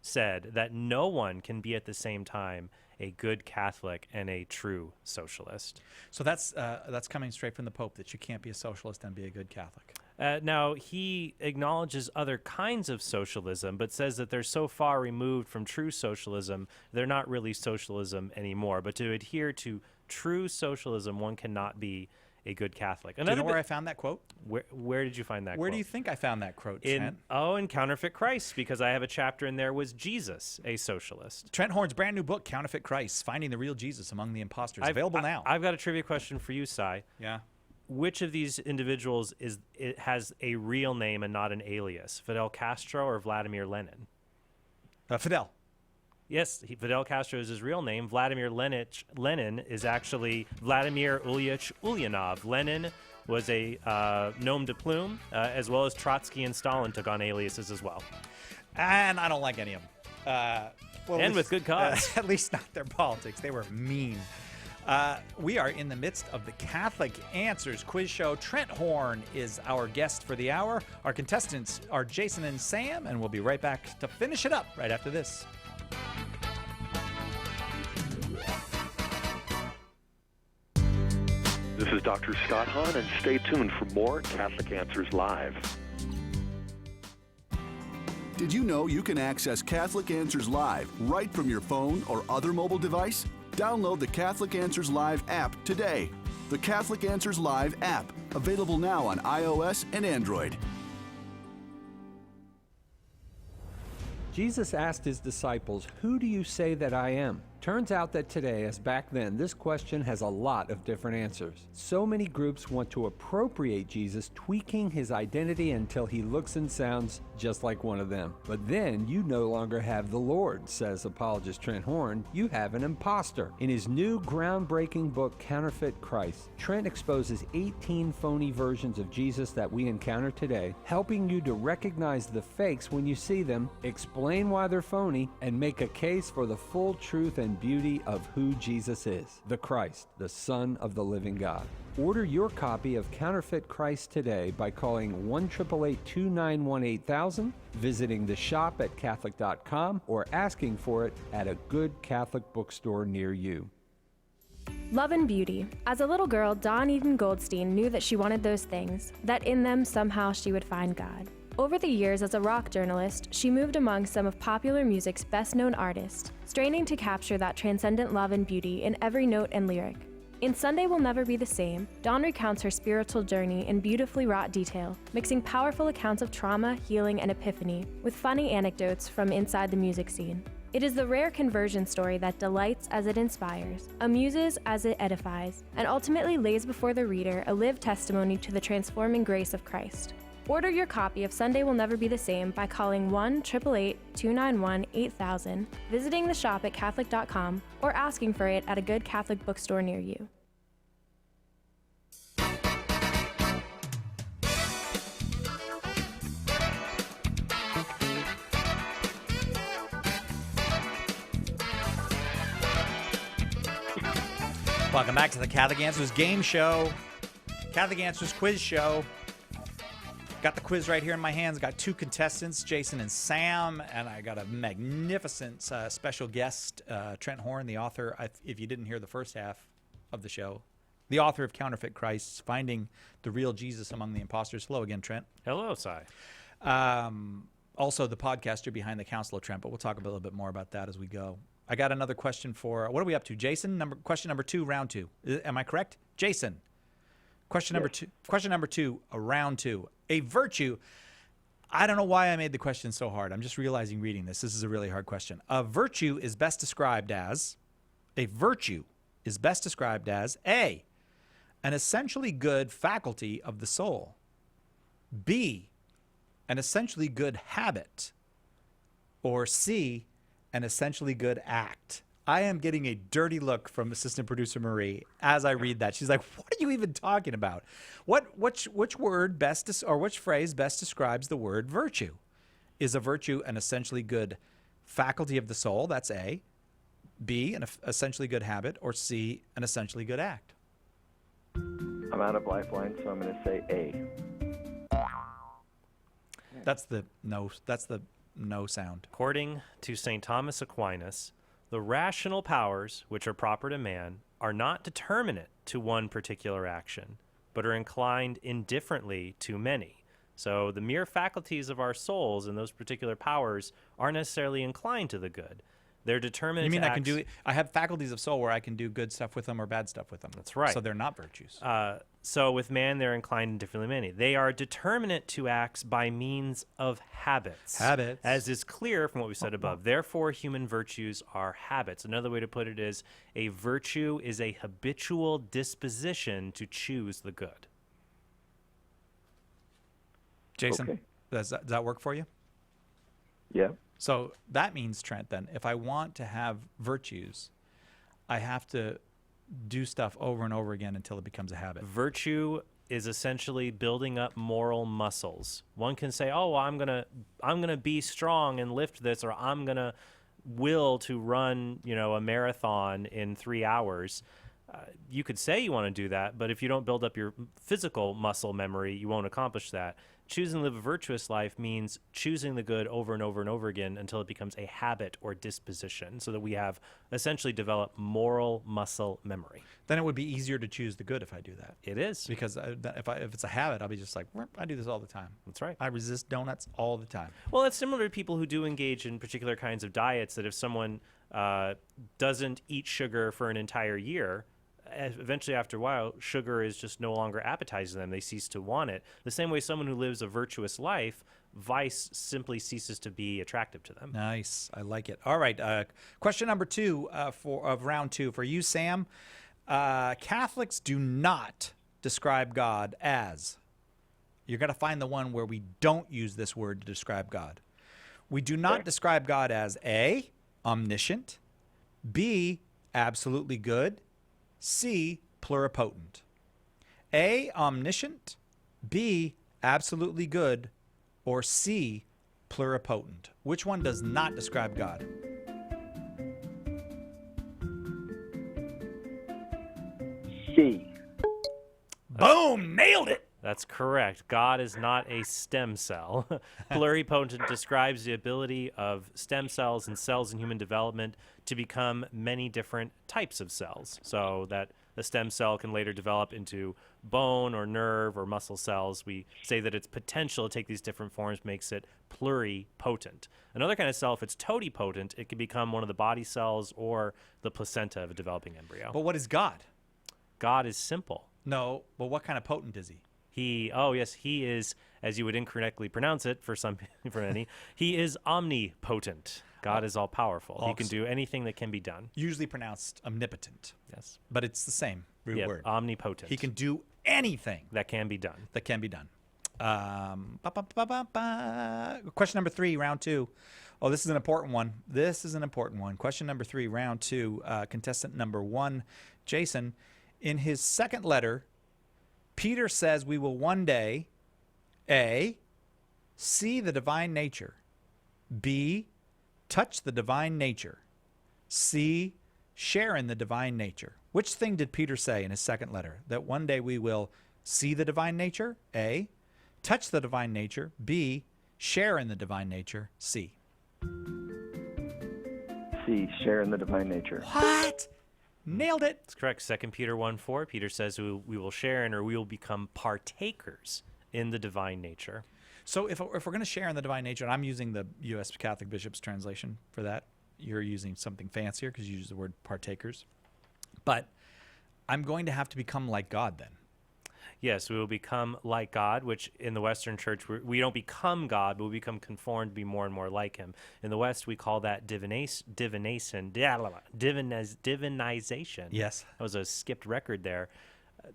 said that no one can be at the same time a good Catholic and a true socialist. So that's coming straight from the Pope, that you can't be a socialist and be a good Catholic. Now, he acknowledges other kinds of socialism, but says that they're so far removed from true socialism, they're not really socialism anymore. But to adhere to true socialism, one cannot be a good Catholic. Do you know where I found that quote? Where did you find that quote? Where do you think I found that quote, Trent? In Counterfeit Christ, because I have a chapter in there, was Jesus a socialist? Trent Horn's brand new book, Counterfeit Christ, Finding the Real Jesus Among the Imposters, available now. I've got a trivia question for you, Cy. Yeah. Which of these individuals has a real name and not an alias? Fidel Castro or Vladimir Lenin? Fidel. Yes, Fidel Castro is his real name. Vladimir Lenin is actually Vladimir Ilyich Ulyanov. Lenin was a nom de plume, as well as Trotsky and Stalin took on aliases as well. And I don't like any of them. And with good cause. At least not their politics. They were mean. We are in the midst of the Catholic Answers quiz show. Trent Horn is our guest for the hour. Our contestants are Jason and Sam, and we'll be right back to finish it up right after this. This is Dr. Scott Hahn, and stay tuned for more Catholic Answers Live. Did you know you can access Catholic Answers Live right from your phone or other mobile device? Download the Catholic Answers Live app today. The Catholic Answers Live app, available now on iOS and Android. Jesus asked his disciples, "Who do you say that I am?" Turns out that today, as back then, this question has a lot of different answers. So many groups want to appropriate Jesus, tweaking his identity until he looks and sounds just like one of them. But then you no longer have the Lord, says apologist Trent Horn. You have an imposter. In his new groundbreaking book, Counterfeit Christ, Trent exposes 18 phony versions of Jesus that we encounter today, helping you to recognize the fakes when you see them, explain why they're phony, and make a case for the full truth and beauty of who Jesus is, the Christ, the Son of the living God. Order your copy of Counterfeit Christ today by calling 1-888-291-8000, visiting the shop at Catholic.com, or asking for it at a good Catholic bookstore near you. Love and beauty. As a little girl, Dawn Eden Goldstein knew that she wanted those things, that in them somehow she would find God. Over the years as a rock journalist, she moved among some of popular music's best-known artists, straining to capture that transcendent love and beauty in every note and lyric. In Sunday Will Never Be the Same, Dawn recounts her spiritual journey in beautifully wrought detail, mixing powerful accounts of trauma, healing, and epiphany with funny anecdotes from inside the music scene. It is the rare conversion story that delights as it inspires, amuses as it edifies, and ultimately lays before the reader a lived testimony to the transforming grace of Christ. Order your copy of Sunday Will Never Be the Same by calling 1-888-291-8000, visiting the shop at Catholic.com, or asking for it at a good Catholic bookstore near you. Welcome back to the Catholic Answers game show, Catholic Answers quiz show. Got the quiz right here in my hands. Got two contestants, Jason and Sam, and I got a magnificent special guest, Trent Horn, the author, if you didn't hear the first half of the show, the author of Counterfeit Christ, Finding the Real Jesus Among the Imposters. Hello again, Trent. Hello, Cy. Also the podcaster behind the Council of Trent, but we'll talk a little bit more about that as we go. I got another question for, what are we up to, Jason? Question number 2, round 2. Am I correct? Jason. Question number two, round 2. A virtue. I don't know why I made the question so hard. I'm just realizing reading this. This is a really hard question. A virtue is best described as A. An essentially good faculty of the soul. B. An essentially good habit. Or C. An essentially good act. I am getting a dirty look from assistant producer Marie as I read that. She's like, "What are you even talking about? Which word which phrase best describes the word virtue? Is a virtue an essentially good faculty of the soul? That's A. B, an essentially good habit, or C, an essentially good act?" I'm out of lifeline, so I'm going to say A. That's the no sound. According to St. Thomas Aquinas, the rational powers, which are proper to man, are not determinate to one particular action, but are inclined indifferently to many. So the mere faculties of our souls and those particular powers aren't necessarily inclined to the good. They're determined. You mean to I can do? I have faculties of soul where I can do good stuff with them or bad stuff with them. That's right. So they're not virtues. So with man, they're inclined indifferently many. They are determinate to acts by means of habits. Habits. As is clear from what we said above. Therefore, human virtues are habits. Another way to put it is a virtue is a habitual disposition to choose the good. Jason, Okay. does that work for you? Yeah. So that means, Trent, then, if I want to have virtues, I have to do stuff over and over again until it becomes a habit. Virtue is essentially building up moral muscles. One can say, "Oh, well, I'm gonna be strong and lift this," or "I'm gonna will to run, a marathon in 3 hours." You could say you want to do that, but if you don't build up your physical muscle memory, you won't accomplish that. Choosing to live a virtuous life means choosing the good over and over and over again until it becomes a habit or disposition, so that we have essentially developed moral muscle memory. Then it would be easier to choose the good if I do that. It is. Because if it's a habit, I'll be just like, I do this all the time. That's right. I resist donuts all the time. Well, it's similar to people who do engage in particular kinds of diets, that if someone doesn't eat sugar for an entire year, eventually after a while, sugar is just no longer appetizing them. They cease to want it. The same way someone who lives a virtuous life, vice simply ceases to be attractive to them. Nice. I like it. All right. Question number 2 of round 2 for you, Sam. Catholics do not describe God as. You're going to find the one where we don't use this word to describe God. We do not describe God as A, omniscient, B, absolutely good, C, pluripotent. A, omniscient, B, absolutely good, or C, pluripotent. Which one does not describe God? C. Boom! Nailed it! That's correct. God is not a stem cell. Pluripotent describes the ability of stem cells and cells in human development to become many different types of cells, so that a stem cell can later develop into bone or nerve or muscle cells. We say that its potential to take these different forms makes it pluripotent. Another kind of cell, if it's totipotent, it can become one of the body cells or the placenta of a developing embryo. But what is God? God is simple. No, but what kind of potent is he? He is, as you would incorrectly pronounce it for many, he is omnipotent. God is all-powerful. He can do anything that can be done. Usually pronounced omnipotent. Yes. But it's the same root word. Omnipotent. He can do anything. That can be done. That can be done. Question number 3, round 2. Oh, this is an important one. Question number 3, round 2. Contestant number 1, Jason. In his second letter, Peter says we will one day, A, see the divine nature, B, touch the divine nature, C, share in the divine nature. Which thing did Peter say in his second letter? That one day we will see the divine nature, A, touch the divine nature, B, share in the divine nature, C. C, share in the divine nature. What? Nailed it. That's correct. 2 Peter 1:4, Peter says we will share in, or we will become partakers in the divine nature. So if we're going to share in the divine nature, and I'm using the U.S. Catholic Bishops translation for that, you're using something fancier because you use the word partakers. But I'm going to have to become like God then. Yes, we will become like God, which in the Western Church, we don't become God, but we become conformed to be more and more like him. In the West, we call that divinization. Yes. That was a skipped record there.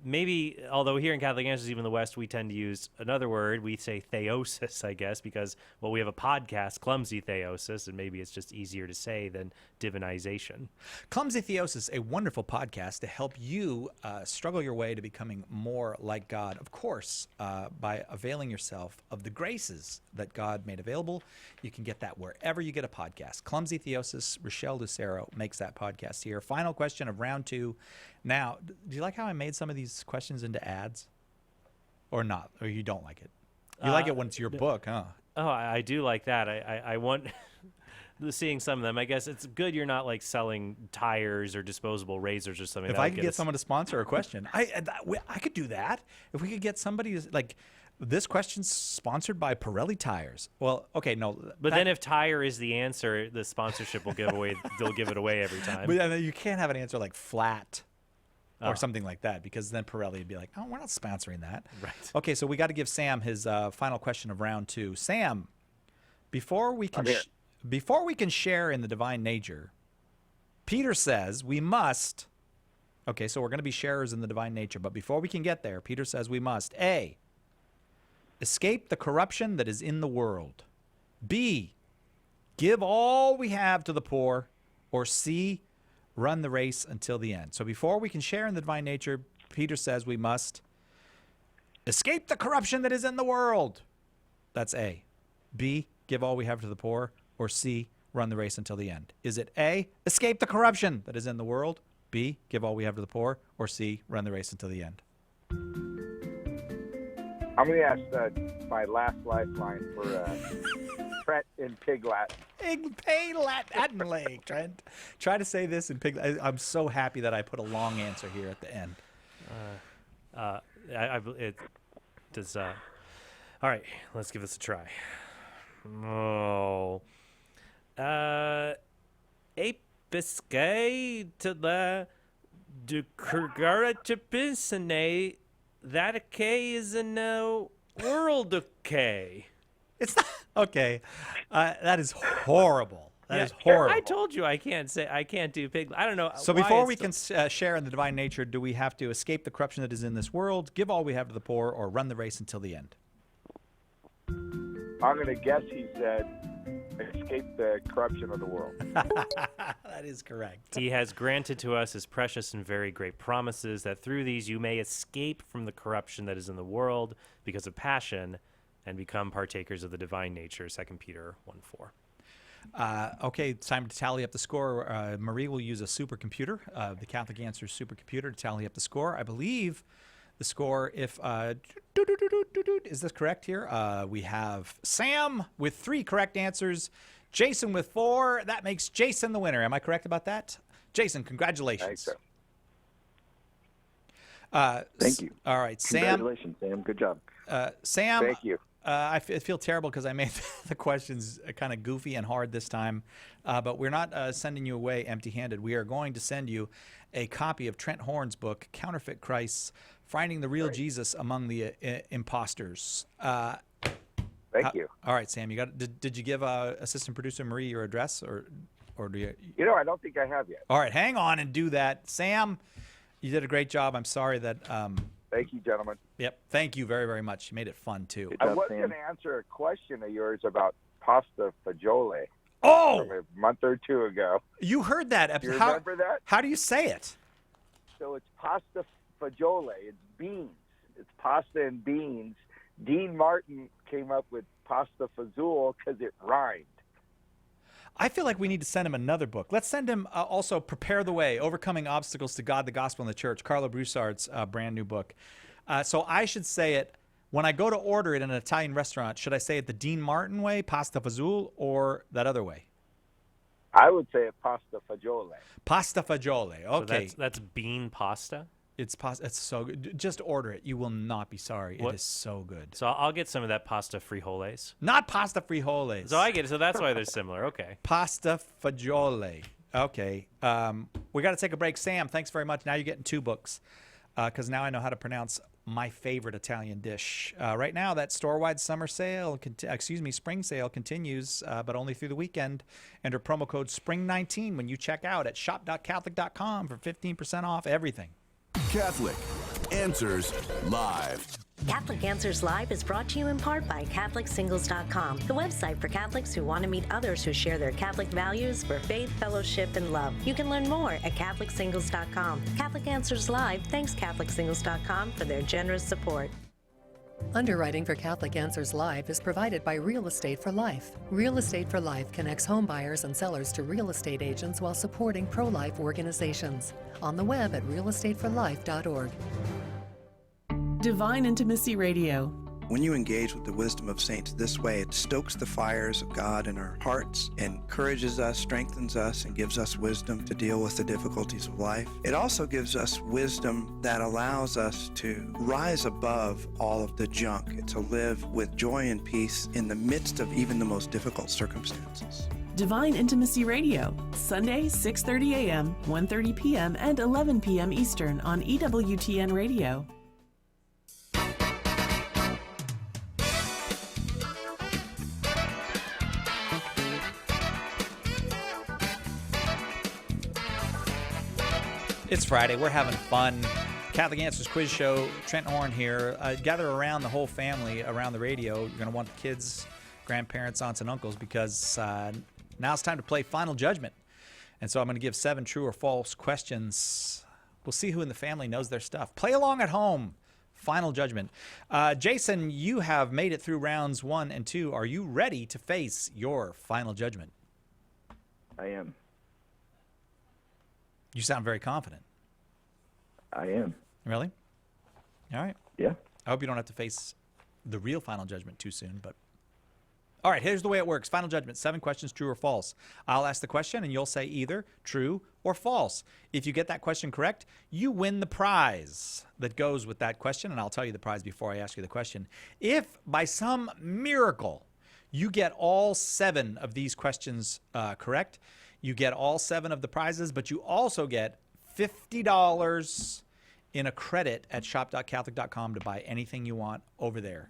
Maybe, although here in Catholic Answers, even in the West, we tend to use another word. We say theosis, I guess, because, well, we have a podcast, Clumsy Theosis, and maybe it's just easier to say than divinization. Clumsy Theosis, a wonderful podcast to help you struggle your way to becoming more like God. Of course, by availing yourself of the graces that God made available. You can get that wherever you get a podcast. Clumsy Theosis, Rochelle Lucero makes that podcast here. Final question of round 2. Now, do you like how I made some of these questions into ads? Or not? Or you don't like it? You like it when it's your book, huh? Oh, I do like that. I want seeing some of them. I guess it's good you're not like selling tires or disposable razors or something. If I could get someone to sponsor a question, I could do that. If we could get somebody to, like, This question's sponsored by Pirelli Tires. Well, okay, no. But then if tire is the answer, the sponsorship will give away. They'll give it away every time. But you can't have an answer like flat or something like that, because then Pirelli would be like, "Oh, we're not sponsoring that." Right. Okay, so we got to give Sam his final question of round 2. Sam, before we can share in the divine nature, Peter says we must. Okay, so we're going to be sharers in the divine nature, but before we can get there, Peter says we must A, escape the corruption that is in the world. B, give all we have to the poor. Or C, run the race until the end. So before we can share in the divine nature, Peter says we must escape the corruption that is in the world. That's A. B, give all we have to the poor. Or C, run the race until the end. Is it A, escape the corruption that is in the world? B, give all we have to the poor? Or C, run the race until the end? I'm going to ask my last lifeline for Trent in Pig Latin. Pig Latin, Trent. Try to say this in Pig Latin. I'm so happy that I put a long answer here at the end. It does. All right, let's give this a try. Oh. Episque to the Dukurgaratipissane. That okay is in the world okay. It's not okay. That is horrible. That is horrible. I told you I can't do pig. I don't know. So before we can share in the divine nature, do we have to escape the corruption that is in this world, give all we have to the poor, or run the race until the end? I'm going to guess he said escape the corruption of the world. That is correct. He has granted to us his precious and very great promises that through these you may escape from the corruption that is in the world because of passion and become partakers of the divine nature, 2 Peter 1:4. Okay, it's time to tally up the score. Marie will use a supercomputer, the Catholic Answers supercomputer, to tally up the score. I believe the score, if is this correct here? We have Sam with 3 correct answers, Jason with 4. That makes Jason the winner. Am I correct about that? Jason, congratulations. Thank you. All right, Sam. Congratulations, Sam. Good job. Sam. Thank you. I feel terrible because I made the questions kind of goofy and hard this time, but we're not sending you away empty-handed. We are going to send you a copy of Trent Horn's book, Counterfeit Christs, Finding the Real Jesus Among the Imposters. Thank you. All right, Sam, you got. Did you give assistant producer Marie your address, or do you? You know, I don't think I have yet. All right, hang on and do that, Sam. You did a great job. I'm sorry that. Thank you, gentlemen. Yep, thank you very, very much. You made it fun too. I was going to answer a question of yours about pasta fagioli. Oh, from a month or 2 ago. You heard that? You remember that? How do you say it? So it's pasta fagioli. It's beans. It's pasta and beans. Dean Martin came up with pasta fazool because it rhymed. I feel like we need to send him another book. Let's send him also Prepare the Way, Overcoming Obstacles to God, the Gospel, and the Church, Carlo Broussard's brand new book. So I should say it, when I go to order it in an Italian restaurant, should I say it the Dean Martin way, pasta fazool, or that other way? I would say pasta fagioli. Pasta fagioli, okay. So that's bean pasta? It's so good. Just order it. You will not be sorry. It is so good. So I'll get some of that pasta frijoles. Not pasta frijoles. So I get it. So that's why they're similar. Okay. Pasta fagioli. Okay. We got to take a break. Sam, thanks very much. Now you're getting 2 books because now I know how to pronounce my favorite Italian dish. Right now, that store-wide summer sale, spring sale continues, but only through the weekend. Enter promo code SPRING19 when you check out at shop.catholic.com for 15% off everything. Catholic Answers Live. Catholic Answers Live is brought to you in part by CatholicSingles.com, the website for Catholics who want to meet others who share their Catholic values for faith, fellowship, and love. You can learn more at CatholicSingles.com. Catholic Answers Live thanks CatholicSingles.com for their generous support. Underwriting for Catholic Answers Live is provided by Real Estate for Life. Real Estate for Life connects home buyers and sellers to real estate agents while supporting pro-life organizations. On the web at realestateforlife.org. Divine Intimacy Radio. When you engage with the wisdom of saints this way, it stokes the fires of God in our hearts, encourages us, strengthens us, and gives us wisdom to deal with the difficulties of life. It also gives us wisdom that allows us to rise above all of the junk, to live with joy and peace in the midst of even the most difficult circumstances. Divine Intimacy Radio, Sunday, 6:30 a.m., 1:30 p.m., and 11 p.m. Eastern on EWTN Radio. It's Friday. We're having fun. Catholic Answers Quiz Show. Trent Horn here. Gather around the whole family around the radio. You're going to want the kids, grandparents, aunts, and uncles because now it's time to play Final Judgment. And so I'm going to give 7 true or false questions. We'll see who in the family knows their stuff. Play along at home. Final Judgment. Jason, you have made it through rounds 1 and 2. Are you ready to face your Final Judgment? I am. You sound very confident. I am. Really? All right. Yeah. I hope you don't have to face the real Final Judgment too soon, but... All right, here's the way it works. Final Judgment, 7 questions, true or false. I'll ask the question, and you'll say either true or false. If you get that question correct, you win the prize that goes with that question, and I'll tell you the prize before I ask you the question. If, by some miracle, you get all 7 of these questions correct, you get all 7 of the prizes, but you also get $50 in a credit at shop.catholic.com to buy anything you want over there.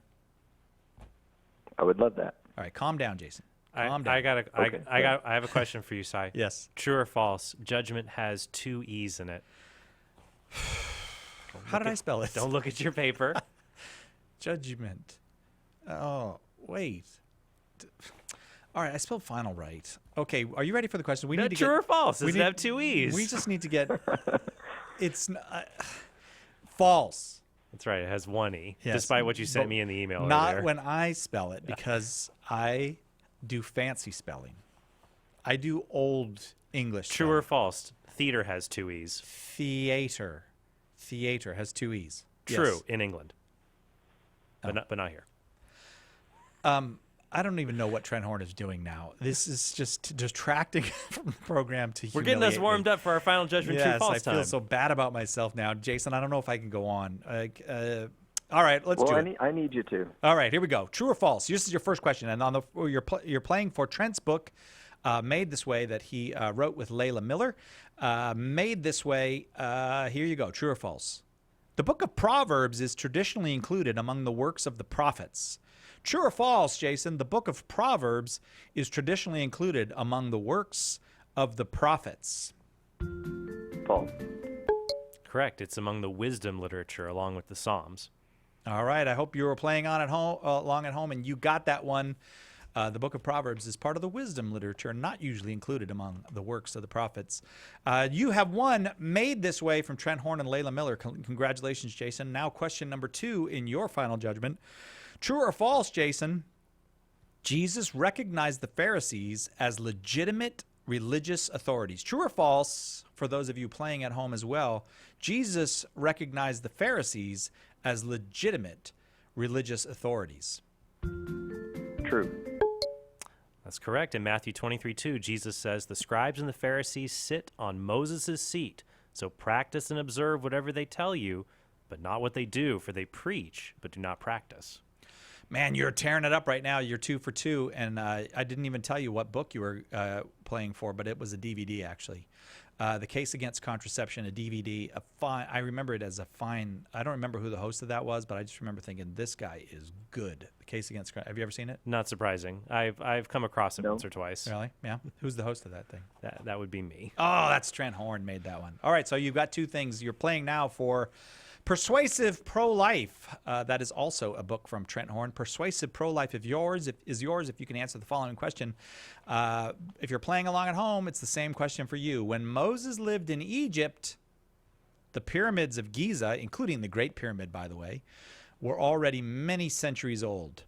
I would love that. All right, calm down, Jason. I have a question for you, Cy. Yes. True or false? Judgment has 2 E's in it. How did I spell it? Don't look at your paper. Judgment. Oh, wait. All right, I spelled final right. Okay, are you ready for the question? We need to true or false? Does it have 2 E's? We just need to get... It's false. That's right. It has 1 E, Yes, despite what you sent me in the email Not earlier. when I spell it, because I do fancy spelling. I do old English. True or false? Theater has 2 E's. Theater. Theater has 2 E's. True, Yes. in England. But not here. I don't even know what Trent Horn is doing now. This is just distracting from the program to We're getting us humiliate warmed me. up for our Final Judgment Yes, true false I feel time. so bad about myself now. Jason, I don't know if I can go on. All right, let's do it. I need you to. All right, here we go. True or false? This is your first question. And on you're playing for Trent's book, Made This Way, that he wrote with Layla Miller. Made This Way, here you go. True or false? The book of Proverbs is traditionally included among the works of the prophets. True or false, Jason? The book of Proverbs is traditionally included among the works of the prophets. False. Correct. It's among the wisdom literature along with the Psalms. All right. I hope you were playing on at home, along at home, and you got that one. The book of Proverbs is part of the wisdom literature, not usually included among the works of the prophets. You have won Made This Way from Trent Horn and Layla Miller. Congratulations, Jason. Now question number 2 in your Final Judgment. True or false, Jason? Jesus recognized the Pharisees as legitimate religious authorities. True or false, for those of you playing at home as well, Jesus recognized the Pharisees as legitimate religious authorities. True. That's correct. In Matthew 23:2, Jesus says, "The scribes and the Pharisees sit on Moses' seat. So practice and observe whatever they tell you, but not what they do, for they preach, but do not practice." Man, you're tearing it up right now. You're 2 for 2, and I didn't even tell you what book you were playing for, but it was a DVD, actually. The Case Against Contraception, a DVD. I remember it as a fine. I don't remember who the host of that was, but I just remember thinking, this guy is good. The Case Against. Have you ever seen it? Not surprising. I've come across it once or twice. Really? Yeah. Who's the host of that thing? That would be me. Oh, that's Trent Horn made that one. All right, so you've got 2 things. You're playing now for Persuasive Pro-Life. That is also a book from Trent Horn. Persuasive Pro-Life is yours if you can answer the following question. If you're playing along at home, it's the same question for you. When Moses lived in Egypt, the pyramids of Giza, including the Great Pyramid, by the way, were already many centuries old.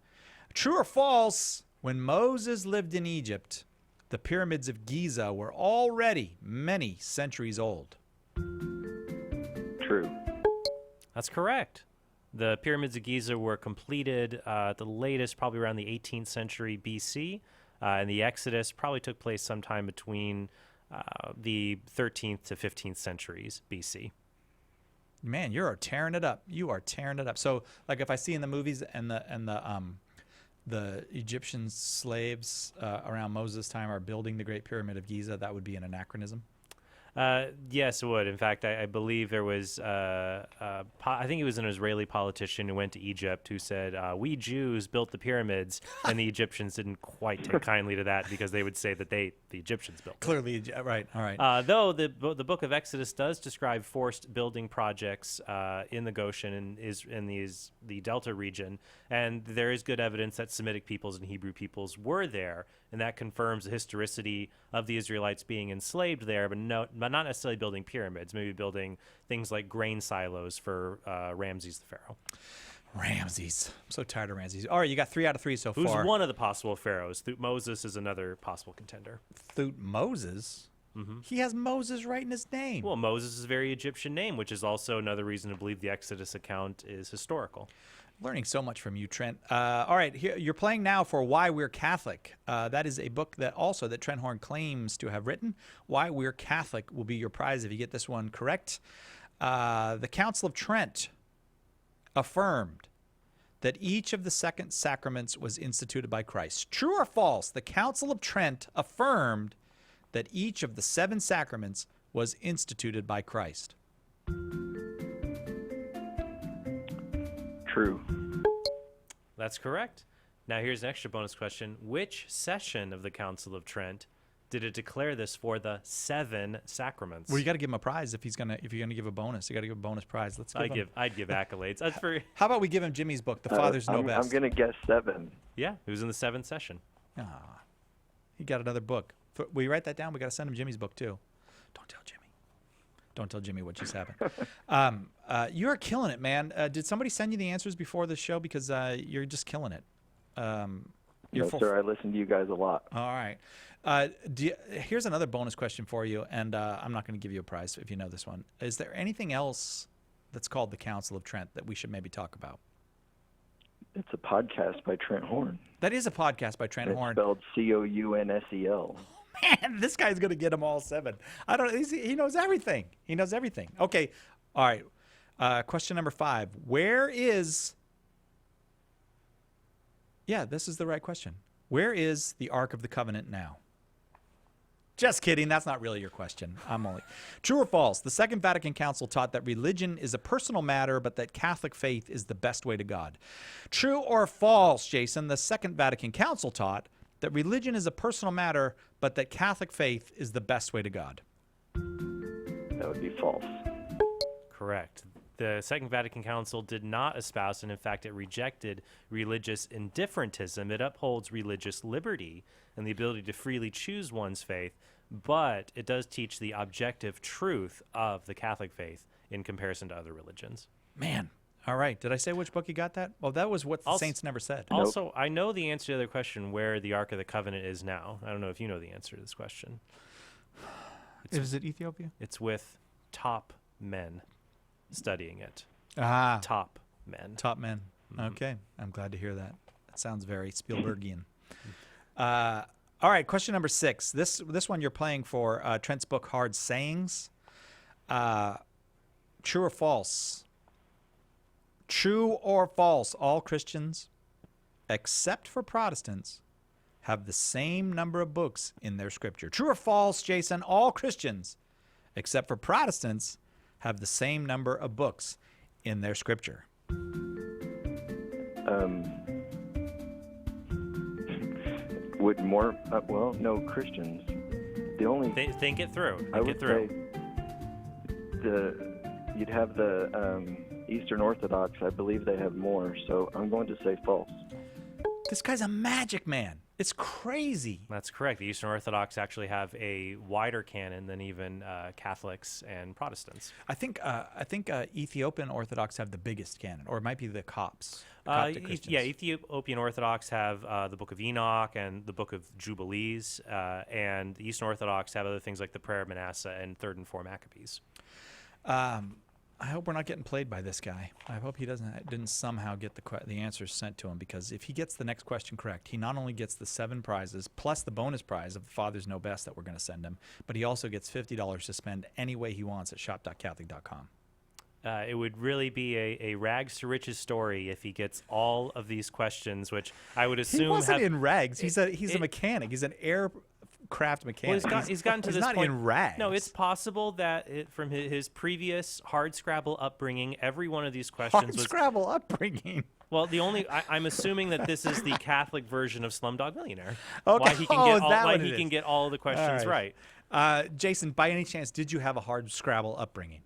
True or false? When Moses lived in Egypt, the pyramids of Giza were already many centuries old. True. That's correct. The pyramids of Giza were completed at the latest, probably around the 18th century BC, and the Exodus probably took place sometime between the 13th to 15th centuries BC. Man, you are tearing it up. You are tearing it up. So, like, if I see in the movies and the Egyptian slaves around Moses' time are building the Great Pyramid of Giza, that would be an anachronism? Yes, it would. In fact, I believe there was, I think it was an Israeli politician who went to Egypt who said, we Jews built the pyramids, and the Egyptians didn't quite take kindly to that because they would say that the Egyptians built it. Clearly, right, all right. Though the book of Exodus does describe forced building projects in the Goshen and is in the Delta region, and there is good evidence that Semitic peoples and Hebrew peoples were there, and that confirms the historicity of the Israelites being enslaved there, but not necessarily building pyramids, maybe building things like grain silos for Ramses the Pharaoh. Ramses. I'm so tired of Ramses. All right, you got 3 out of 3 so Who's far. Who's one of the possible pharaohs? Thutmoses is another possible contender. Thutmoses? Mm-hmm. He has Moses right in his name. Well, Moses is a very Egyptian name, which is also another reason to believe the Exodus account is historical. Learning so much from you, Trent. All right, here you're playing now for Why We're Catholic. That is a book that Trent Horn claims to have written. Why We're Catholic will be your prize if you get this one correct. The Council of Trent affirmed that each of the second sacraments was instituted by Christ. True or false? The Council of Trent affirmed that each of the 7 sacraments was instituted by Christ. True. That's correct. Now here's an extra bonus question. Which session of the Council of Trent did it declare this for the 7 sacraments? Well, you got to give him a prize if you're gonna give a bonus. You got to give a bonus prize. I'd give accolades. That's for. How about we give him Jimmy's book, The Fathers Know Best? I'm gonna guess 7. Yeah, it was in the 7th session. He got another book. Will you write that down? We got to send him Jimmy's book too. Don't tell Jimmy. Don't tell Jimmy what just happened. You're killing it, man. Did somebody send you the answers before the show? Because you're just killing it. No, sir. I listen to you guys a lot. All right. Here's another bonus question for you, and I'm not going to give you a prize if you know this one. Is there anything else that's called the Council of Trent that we should maybe talk about? It's a podcast by Trent Horn. That is a podcast by Trent Horn. It's spelled Counsel. Man, this guy's going to get them all 7. He knows everything. He knows everything. Okay. All right. Question number 5. Where is... Yeah, this is the right question. Where is the Ark of the Covenant now? Just kidding. That's not really your question. True or false? The Second Vatican Council taught that religion is a personal matter, but that Catholic faith is the best way to God. True or false, Jason? The Second Vatican Council taught that religion is a personal matter, but that Catholic faith is the best way to God. That would be false. Correct. The Second Vatican Council did not espouse, and in fact it rejected religious indifferentism. It upholds religious liberty and the ability to freely choose one's faith, but it does teach the objective truth of the Catholic faith in comparison to other religions. Man. All right. Did I say which book you got that? Well, that was what the saints never said. Also, nope. I know the answer to the other question, where the Ark of the Covenant is now. I don't know if you know the answer to this question. Is it Ethiopia? It's with top men studying it. Top men. Top men. Okay. I'm glad to hear that. That sounds very Spielbergian. All right. Question number 6. This one you're playing for Trent's book, Hard Sayings. True or false? True or false, all Christians, except for Protestants, have the same number of books in their scripture. True or false, Jason, all Christians, except for Protestants, have the same number of books in their scripture. Would more, no, Christians. The only... Think it through. I would say you'd have the... Eastern Orthodox, I believe they have more, so I'm going to say false. This guy's a magic man. It's crazy. That's correct. The Eastern Orthodox actually have a wider canon than even Catholics and Protestants. I think Ethiopian Orthodox have the biggest canon, or it might be the Copts. Ethiopian Orthodox have the Book of Enoch and the Book of Jubilees, and the Eastern Orthodox have other things like the Prayer of Manasseh and Third and Fourth Maccabees. I hope we're not getting played by this guy. I hope he didn't somehow get the answers sent to him, because if he gets the next question correct, he not only gets the 7 prizes plus the bonus prize of Fathers Know Best that we're going to send him, but he also gets $50 to spend any way he wants at shop.catholic.com. It would really be a rags to riches story if he gets all of these questions, which I would assume he wasn't in rags. He's a mechanic. He's an aircraft mechanic. Well, he's gotten to he's this not point. in rags. No, it's possible that from his previous hardscrabble upbringing, every one of these questions was hardscrabble upbringing. Well, I'm assuming that this is the Catholic version of Slumdog Millionaire. Okay. Why he can get all the questions right. Jason, by any chance, did you have a hardscrabble upbringing?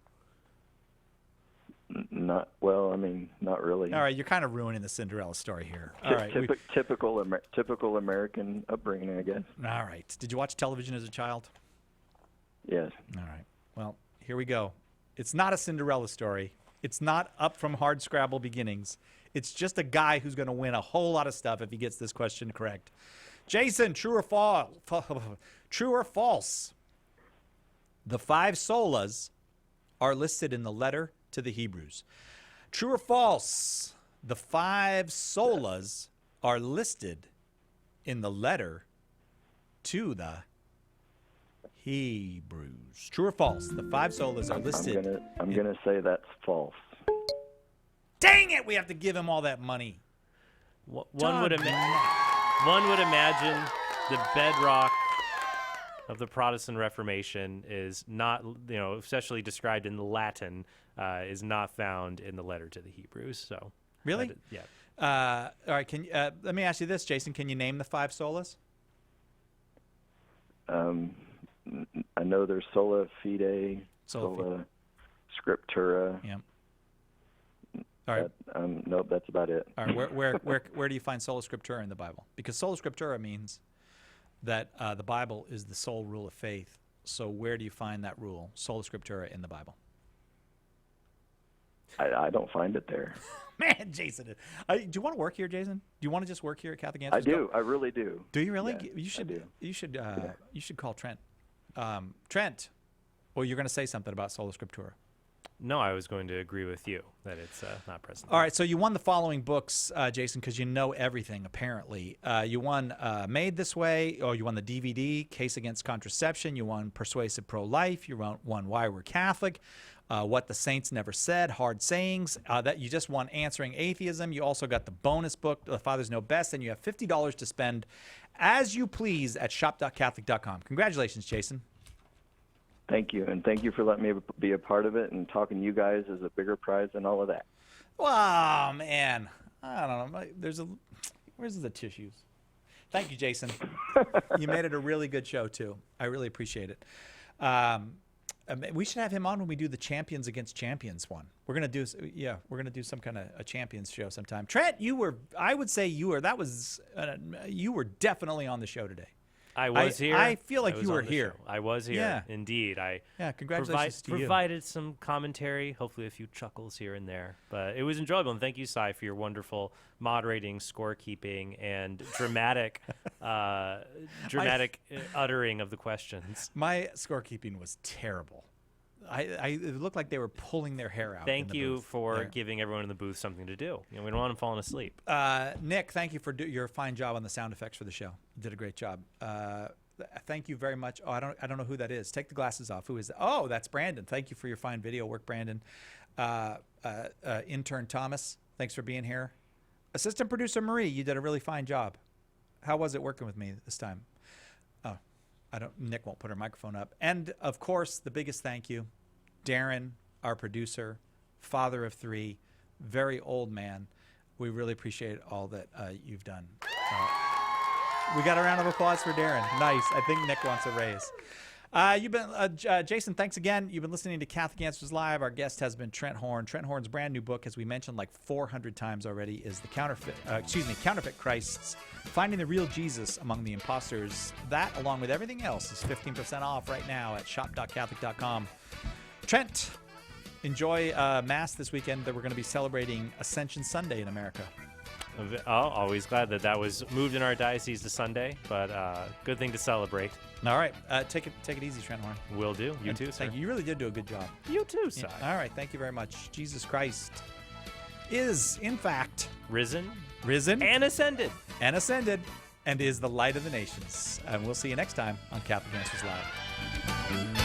Not really. All right, you're kind of ruining the Cinderella story here. All right, typical American upbringing, I guess. All right. Did you watch television as a child? Yes. All right. Well, here we go. It's not a Cinderella story. It's not up from hardscrabble beginnings. It's just a guy who's going to win a whole lot of stuff if he gets this question correct. Jason, true or false? True or false? The 5 solas are listed in the letter to the Hebrews. True or false? The 5 solas are listed in the letter to the Hebrews. True or false? The 5 solas are listed. I'm gonna say that's false. Dang it! We have to give him all that money. One would imagine the bedrock of the Protestant Reformation is not, especially described in Latin, is not found in the letter to the Hebrews. So really, yeah. All right. Let me ask you this, Jason? Can you name the 5 solas? I know there's sola fide, sola scriptura. Yeah. All right. Nope, that's about it. All right. Where do you find sola scriptura in the Bible? Because sola scriptura means that the Bible is the sole rule of faith. So where do you find that rule, sola scriptura, in the Bible? I don't find it there. Man, Jason, do you want to work here, Jason? Do you want to just work here at Catholic Answers? I do. I really do. Do you really? Yeah, you should call Trent. Trent, well, you're going to say something about sola scriptura. No, I was going to agree with you that it's not present. All right, so you won the following books, Jason, because you know everything, apparently. You won Made This Way, or you won the DVD, Case Against Contraception. You won Persuasive Pro-Life. You won Why We're Catholic, What the Saints Never Said, Hard Sayings. That you just won Answering Atheism. You also got the bonus book, The Fathers Know Best, and you have $50 to spend as you please at shop.catholic.com. Congratulations, Jason. Thank you, and thank you for letting me be a part of it, and talking to you guys is a bigger prize than all of that. Wow, man. I don't know. Where's the tissues? Thank you, Jason. You made it a really good show, too. I really appreciate it. We should have him on when we do the Champions Against Champions one. We're gonna do some kind of a champions show sometime. Trent, you were definitely on the show today. I was here. I feel like you were here. I was here, yeah. Indeed. Congratulations to you. Provided some commentary, hopefully a few chuckles here and there. But it was enjoyable, and thank you, Cy, for your wonderful moderating, scorekeeping, and dramatic uttering of the questions. My scorekeeping was terrible. It looked like they were pulling their hair out. Thank you for giving everyone in the booth something to do. We don't want them falling asleep. Nick, thank you for your fine job on the sound effects for the show. You did a great job. Thank you very much. Oh, I don't know who that is. Take the glasses off. Who is that? Oh, that's Brandon. Thank you for your fine video work, Brandon. Intern Thomas, thanks for being here. Assistant producer Marie, you did a really fine job. How was it working with me this time? Oh, Nick won't put her microphone up. And of course, the biggest thank you, Darren, our producer, father of 3, very old man. We really appreciate all that you've done. We got a round of applause for Darren. Nice. I think Nick wants a raise. Jason, thanks again. You've been listening to Catholic Answers Live. Our guest has been Trent Horn. Trent Horn's brand new book, as we mentioned like 400 times already, is the Counterfeit Christs, Finding the Real Jesus Among the Imposters. That, along with everything else, is 15% off right now at shop.catholic.com. Trent, enjoy Mass this weekend. That we're going to be celebrating Ascension Sunday in America. Always glad that was moved in our diocese to Sunday, but good thing to celebrate. All right. Take it easy, Trent Horn. Will do. You too, sir. Thank you. You really did do a good job. You too, sir. Yeah. All right. Thank you very much. Jesus Christ is, in fact, risen, and ascended, and is the light of the nations. And we'll see you next time on Catholic Answers Live.